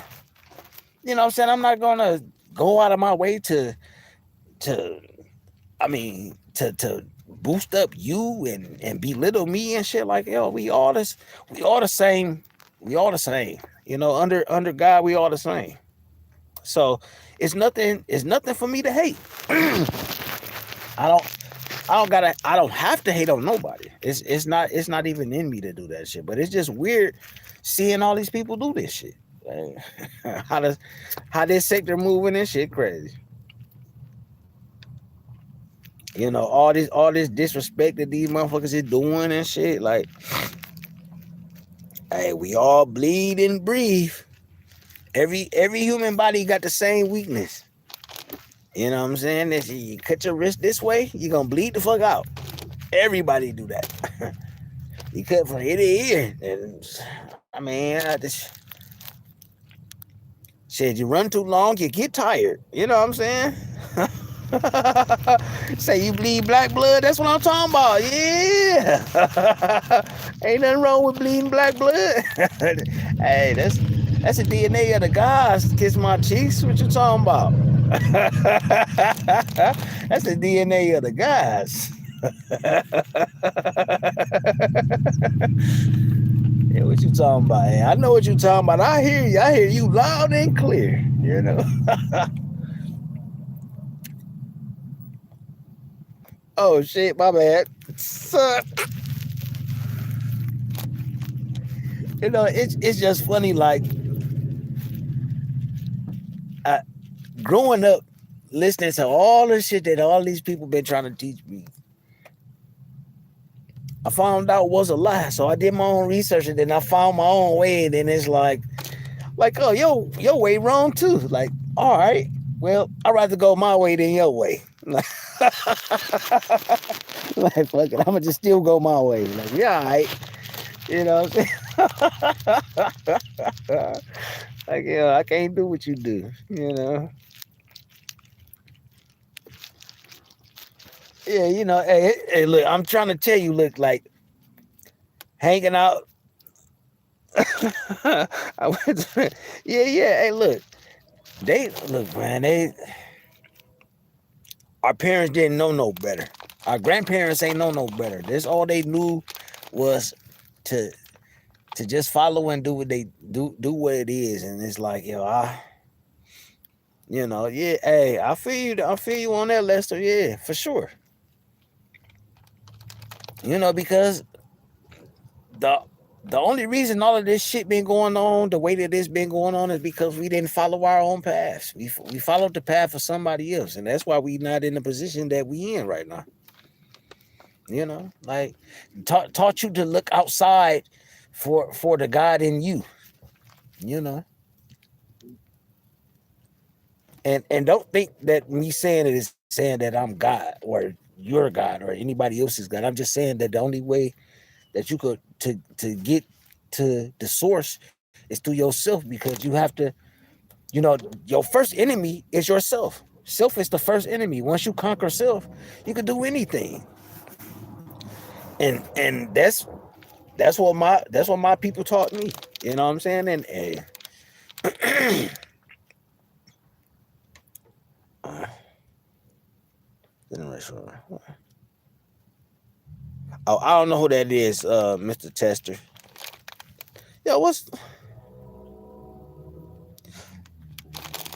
you know what I'm saying? I'm not gonna go out of my way to to boost up you and belittle me and shit. Like, yo, we all the same. We all the same. Under God, we all the same. So it's nothing for me to hate. I don't I don't have to hate on nobody. It's not even in me to do that shit. But it's just weird seeing all these people do this shit. Like, how this sector moving and shit crazy. All this disrespect that these motherfuckers is doing and shit. Like, hey, we all bleed and breathe. Every human body got the same weakness. You know what I'm saying? If you cut your wrist this way, you're gonna bleed the fuck out. Everybody do that. You cut from ear to ear. And I mean, shit, you run too long, you get tired. You know what I'm saying? Say you bleed black blood, that's what I'm talking about. Yeah. Ain't nothing wrong with bleeding black blood. Hey, that's the DNA of the gods. Kiss my cheeks. What you talking about? That's the DNA of the gods. Yeah, what you talking about? Hey, I know what you talking about. I hear you. I hear you loud and clear. Oh shit, my bad. So, it's just funny. Like, I, growing up, listening to all the shit that all these people been trying to teach me, I found out was a lie. So I did my own research and then I found my own way. And then it's like, oh, your way wrong too. Like, all right, well, I'd rather go my way than your way. Like, like fuck it, I'ma just still go my way. Like, yeah, all right. You know what I'm saying? Like, I can't do what you do. Yeah, hey, look, I'm trying to tell you, look, like hanging out. I went yeah. Hey, look, man. Our parents didn't know no better. Our grandparents ain't know no better. This all they knew was to just follow and do what they do what it is. And it's like, yeah. Hey, I feel you on that, Lester. Yeah, for sure. Because the the only reason all of this shit been going on the way that it's been going on is because we didn't follow our own paths. We followed the path of somebody else, and that's why we not in the position that we in right now. Like taught you to look outside for the God in you. You know, and don't think that me saying it is saying that I'm God or you're God or anybody else's God. I'm just saying that the only way that you could to get to the source is through yourself, because you have to, your first enemy is yourself. Self is the first enemy. Once you conquer self, you can do anything. And that's what my people taught me. You know what I'm saying? And oh, I don't know who that is, Mr. Tester. Yo, what's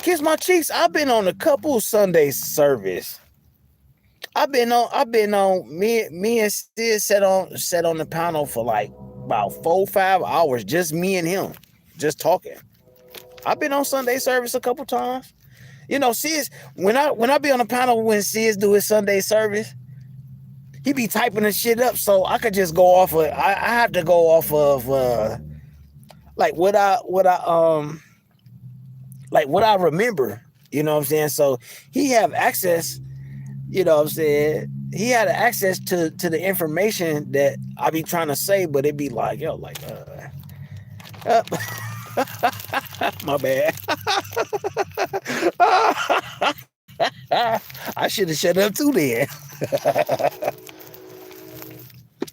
Kiss My Cheeks? I've been on a couple Sunday service. I've been on me and Sid sat on the panel for like about 4 5 hours, just me and him, just talking. I've been on Sunday service a couple times. Sis, when I be on the panel when Sis do his Sunday service, he be typing the shit up, so I could just go off of. I have to go off of like what I remember. You know what I'm saying? So he have access. You know what I'm saying? He had access to the information that I be trying to say, but it be like, yo, like, uh my bad. I should have shut up too then.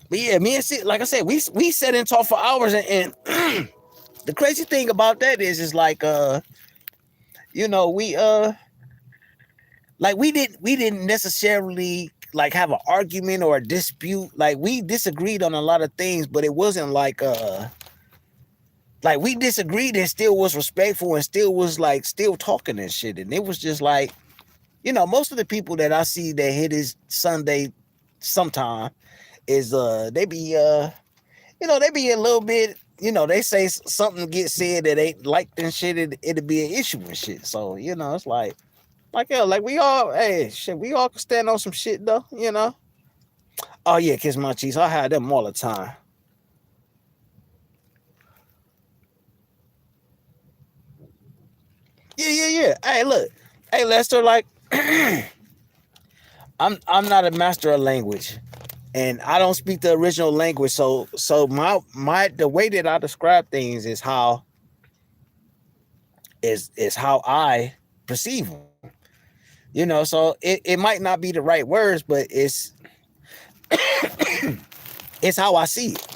But yeah, me and Sid, like I said, we sat and talked for hours, and the crazy thing about that is like we like we didn't necessarily like have an argument or a dispute. Like we disagreed on a lot of things, but it wasn't like we disagreed and still was respectful and still was like still talking and shit. And it was just like, most of the people that I see that hit his Sunday sometime is they be a little bit, they say something get said that ain't liked and shit, it'll be an issue and shit. So, it's like, yeah, like we all, hey, shit, we all can stand on some shit though. Oh yeah, kiss my cheeks. I had them all the time. Yeah. Hey, look. Hey, Lester, like I'm not a master of language, and I don't speak the original language. So my the way that I describe things is how I perceive them. So it might not be the right words, but it's how I see it.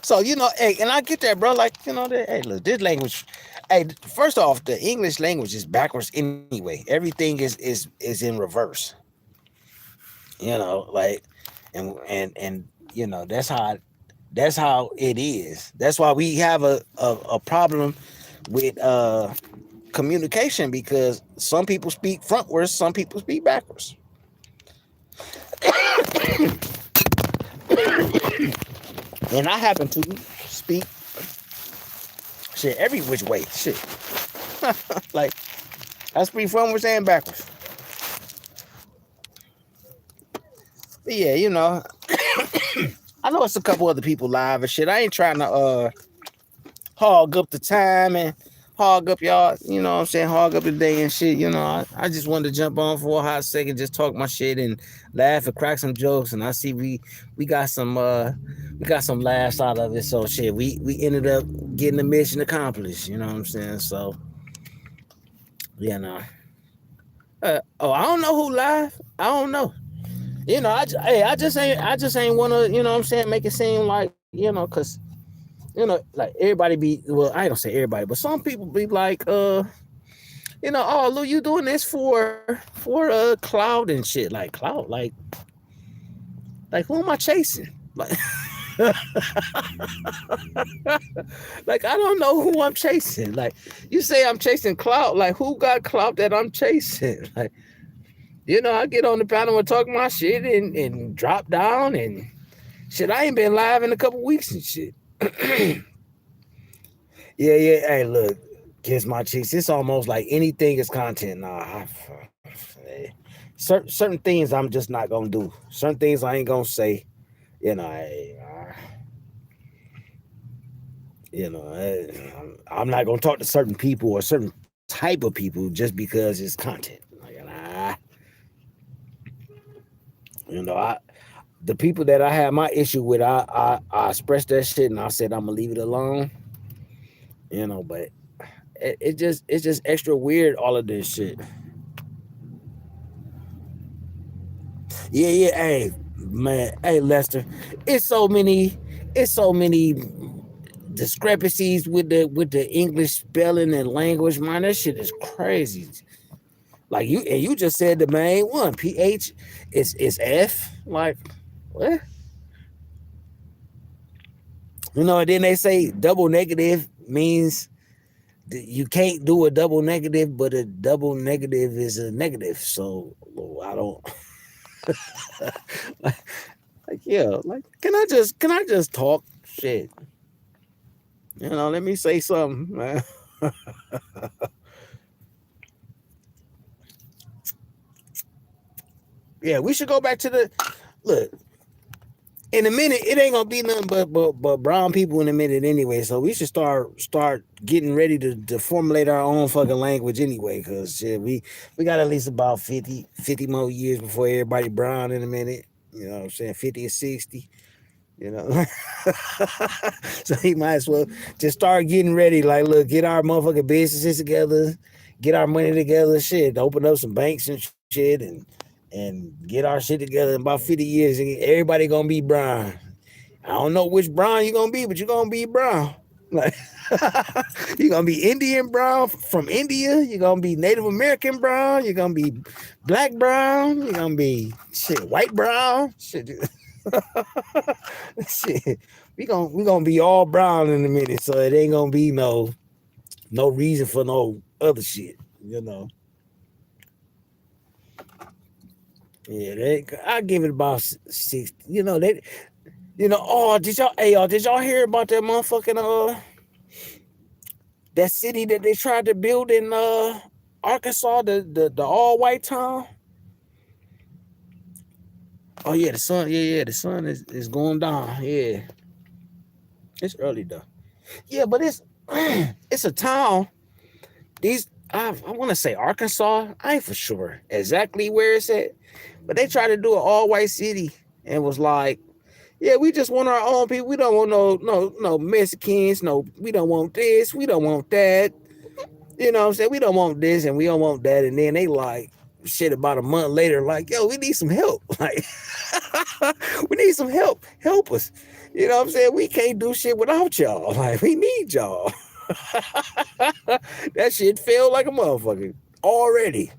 So, hey, and I get that, bro. Like, hey, look, this language, hey, first off, the English language is backwards anyway. Everything is in reverse. Like, and that's how it is. That's why we have a problem with communication, because some people speak frontwards, some people speak backwards. And I happen to speak shit every which way. Shit. Like, I speak frontwards and backwards. But yeah, I know it's a couple other people live and shit. I ain't trying to hog up the time and hog up y'all, what I'm saying, hog up the day and shit. I just wanted to jump on for a hot second, just talk my shit and laugh and crack some jokes. And I see we got some laughs out of it. So shit, we ended up getting the mission accomplished. You know what I'm saying? So yeah, no. I don't know who live. I don't know. I just ain't want to, what I'm saying, make it seem like, because like everybody be, well, I ain't gonna say everybody, but some people be like, oh, Lou, you doing this for cloud and shit. Like cloud, like who am I chasing? Like, like I don't know who I'm chasing. Like, you say I'm chasing clout, like who got clout that I'm chasing? Like, I get on the panel and talk my shit and drop down and shit. I ain't been live in a couple weeks and shit. Yeah. Hey, look, kiss my cheeks. It's almost like anything is content. Nah, certain things I'm just not gonna do. Certain things I ain't gonna say. I'm not gonna talk to certain people or certain type of people just because it's content. Like, I the people that I had my issue with, I expressed that shit and I said I'm gonna leave it alone. But it's just extra weird, all of this shit. Yeah. Hey, man. Hey, Lester. It's so many. It's so many discrepancies with the English spelling and language. Man, that shit is crazy. Like you just said the main one. PH is F. Like what? And then they say double negative means you can't do a double negative, but a double negative is a negative. So I don't. Like, yeah, like can I just talk shit? Let me say something, man. Yeah, we should go back to the look. In a minute, it ain't gonna be nothing but brown people in a minute anyway. So we should start getting ready to formulate our own fucking language anyway. Cause shit, we got at least about 50 more years before everybody brown in a minute. You know what I'm saying? 50 or 60. You know, so he might as well just start getting ready. Like, look, get our motherfucking businesses together, get our money together, shit, open up some banks and shit, and get our shit together. In about 50 years, everybody gonna be brown. I don't know which brown you gonna be, but you're gonna be brown. Like, you're gonna be Indian brown from India. You're gonna be Native American brown. You're gonna be black brown. You're gonna be shit white brown. Shit. Shit, we gonna be all brown in a minute, so it ain't gonna be no reason for no other shit, you know. Yeah, I give it about 60. You know they, Oh, did y'all hear about that motherfucking that city that they tried to build in Arkansas, the all white town? Oh yeah, the sun is going down. Yeah, it's early though. Yeah, but it's it's a town. I want to say Arkansas. I ain't for sure exactly where it's at, but they tried to do an all white city and was like, yeah, we just want our own people. We don't want no Mexicans. No, we don't want this. We don't want that. You know what I'm saying? We don't want this and we don't want that. And then they like shit about a month later, like, yo, we need some help. Like, we need some help. Help us. You know what I'm saying? We can't do shit without y'all. Like, we need y'all. That shit felt like a motherfucker already.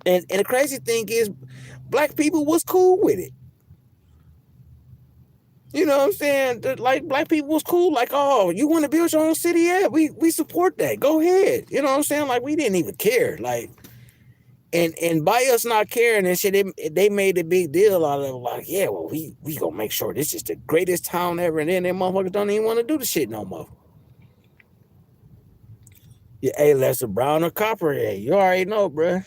And the crazy thing is, black people was cool with it. You know what I'm saying? Like, black people was cool. Like, oh, you want to build your own city? Yeah, we support that. Go ahead. You know what I'm saying? Like, we didn't even care. Like, and by us not caring and shit, they made a big deal out of it. Like, yeah, well, we gonna make sure this is the greatest town ever. And then them motherfuckers don't even want to do the shit no more. Yeah, hey, Lester Brown or Copper, hey, you already know, bruh.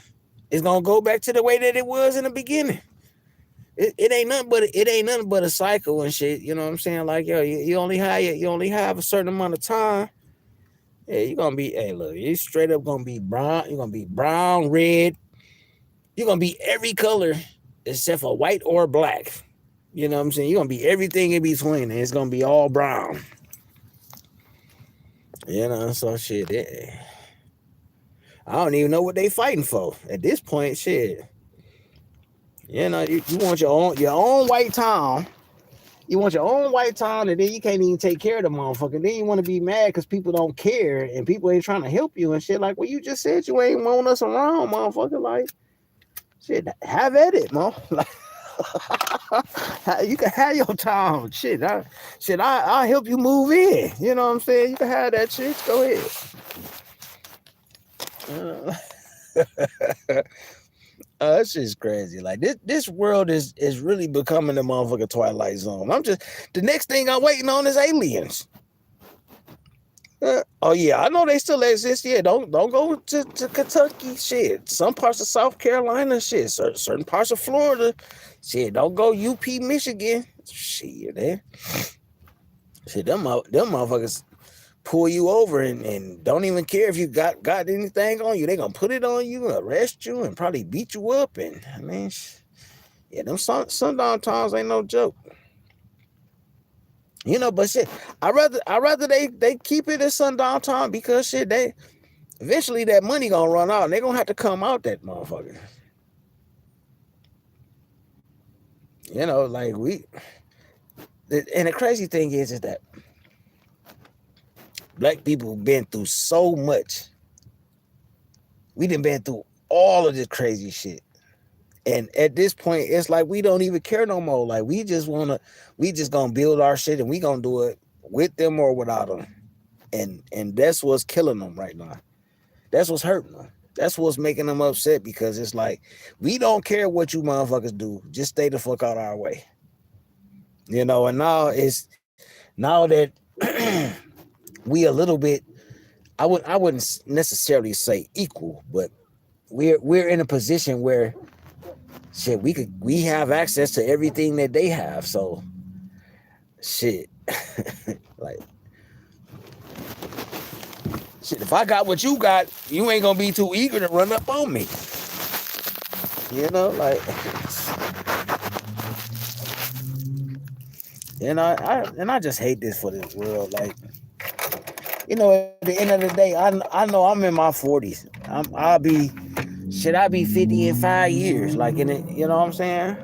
It's gonna go back to the way that it was in the beginning. It ain't nothing but a cycle and shit. You know what I'm saying? Like, yo, you only have a certain amount of time. Yeah, you're gonna be, hey, look, you straight up gonna be brown. You're gonna be brown, red. You're gonna be every color except for white or black. You know what I'm saying? You're gonna be everything in between, and it's gonna be all brown. You know, so shit. I don't even know what they fighting for at this point. Shit. You know, you want your own white town. You want your own white town, and then you can't even take care of the motherfucker. Then you want to be mad because people don't care and people ain't trying to help you and shit. Like, well, you just said you ain't want us around, motherfucker. Like, shit, have at it, man. Like, you can have your town. Shit, I'll help you move in. You know what I'm saying? You can have that shit. Go ahead. That's just crazy. Like, this world is really becoming the motherfucking Twilight Zone. The next thing I'm waiting on is aliens. Oh yeah, I know they still exist. Yeah, don't go to Kentucky. Shit, some parts of South Carolina. Shit, certain parts of Florida. Shit, don't go UP Michigan. Shit, man. Shit, them motherfuckers pull you over and don't even care if you got anything on you. They gonna put it on you, arrest you, and probably beat you up. And I mean, yeah, them sundown towns ain't no joke. You know, but shit, I rather they keep it as sundown town because shit, they eventually that money gonna run out and they gonna have to come out that motherfucker. You know, like and the crazy thing is that black people been through so much. We done been through all of this crazy shit. And at this point, it's like we don't even care no more. Like, we just gonna build our shit and we gonna do it with them or without them. And that's what's killing them right now. That's what's hurting them. That's what's making them upset because it's like, we don't care what you motherfuckers do. Just stay the fuck out our way. You know, and now that we a little bit, I wouldn't necessarily say equal, but we're in a position where shit, we have access to everything that they have. So shit. Like shit, if I got what you got, you ain't gonna be too eager to run up on me. You know, like I just hate this for this world. Like, at the end of the day, I know I'm in my 40s. I be 50 in 5 years? Like in it, you know what I'm saying?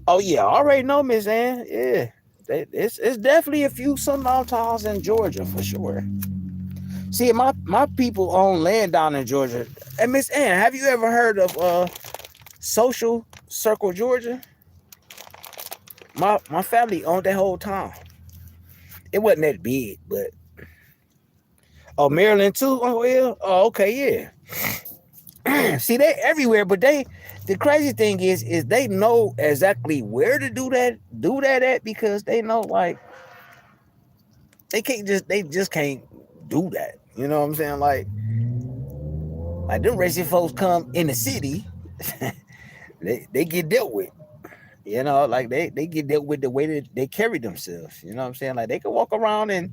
Oh yeah, I already know, Miss Ann. Yeah. It's definitely a few sundown towns in Georgia for sure. See, my people own land down in Georgia. And Miss Ann, have you ever heard of Social Circle, Georgia? My family owned that whole town. It wasn't that big, but oh, Maryland too. Oh yeah. Oh okay, yeah. See, they everywhere, but the crazy thing is they know exactly where to do that at, because they know, like, they just can't do that. You know what I'm saying? Like them racist folks come in the city, they get dealt with. Like they get dealt with the way that they carry themselves. You know what I'm saying? Like they can walk around and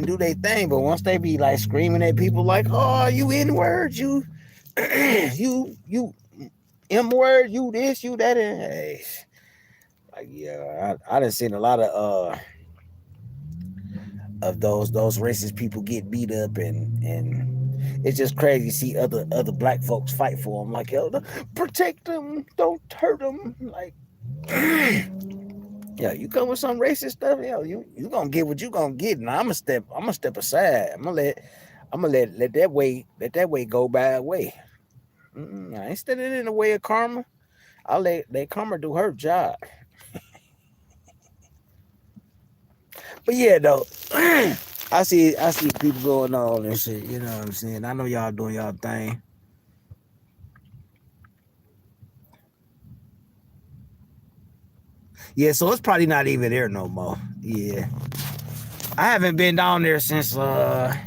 do their thing, but once they be like screaming at people like, "Oh, you N-word, you you M-word, you this, you that," and hey, like yeah, I done seen a lot of those racist people get beat up, and it's just crazy to see other black folks fight for them. Like, yo, protect them, don't hurt them. Like, yeah, you come with some racist stuff, yo, you gonna get what you gonna get, and I'm gonna step aside. I'm gonna let that way go by way. I ain't standing in the way of karma. I'll let karma do her job. But yeah, though, I see people going on and shit. You know what I'm saying? I know y'all doing y'all thing. Yeah, so it's probably not even there no more. Yeah, I haven't been down there since I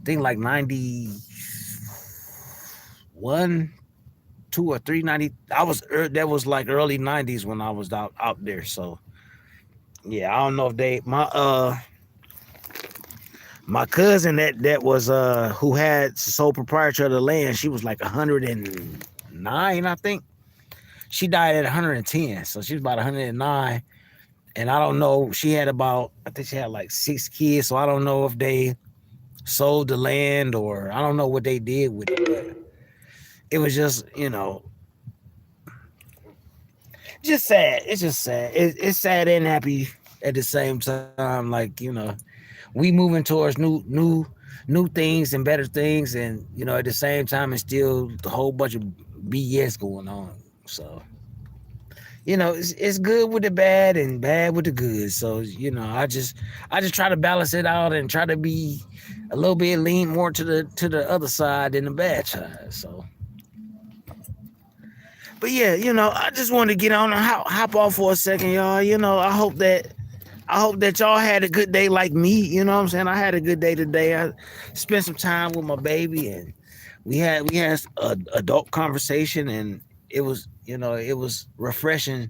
think like 91, 2 or 3, 90. That was like early 90s when I was out there. So yeah, I don't know if my cousin that was who had sole proprietor of the land. She was like 109, I think. She died at 110, so she was about 109. And I don't know, I think she had like 6 kids, so I don't know if they sold the land or I don't know what they did with it, but it was just sad. It's just sad. It's sad and happy at the same time. Like, we moving towards new things and better things, and at the same time it's still a whole bunch of BS going on. So it's good with the bad and bad with the good. So I just try to balance it out and try to be a little bit lean more to the other side than the bad side. So, but yeah, I just wanted to get on and hop off for a second, y'all. I hope that y'all had a good day like me. You know what I'm saying? I had a good day today. I spent some time with my baby, and we had a adult conversation, and it was refreshing,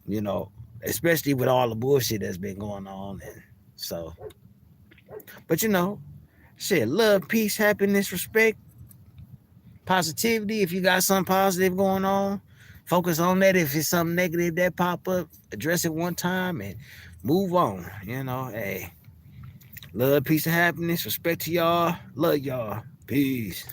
you know, especially with all the bullshit that's been going on. And so, but shit, love, peace, happiness, respect, positivity. If you got something positive going on, focus on that. If it's something negative that pop up, address it one time and move on. Hey, love, peace, and happiness, respect to y'all, love y'all, peace.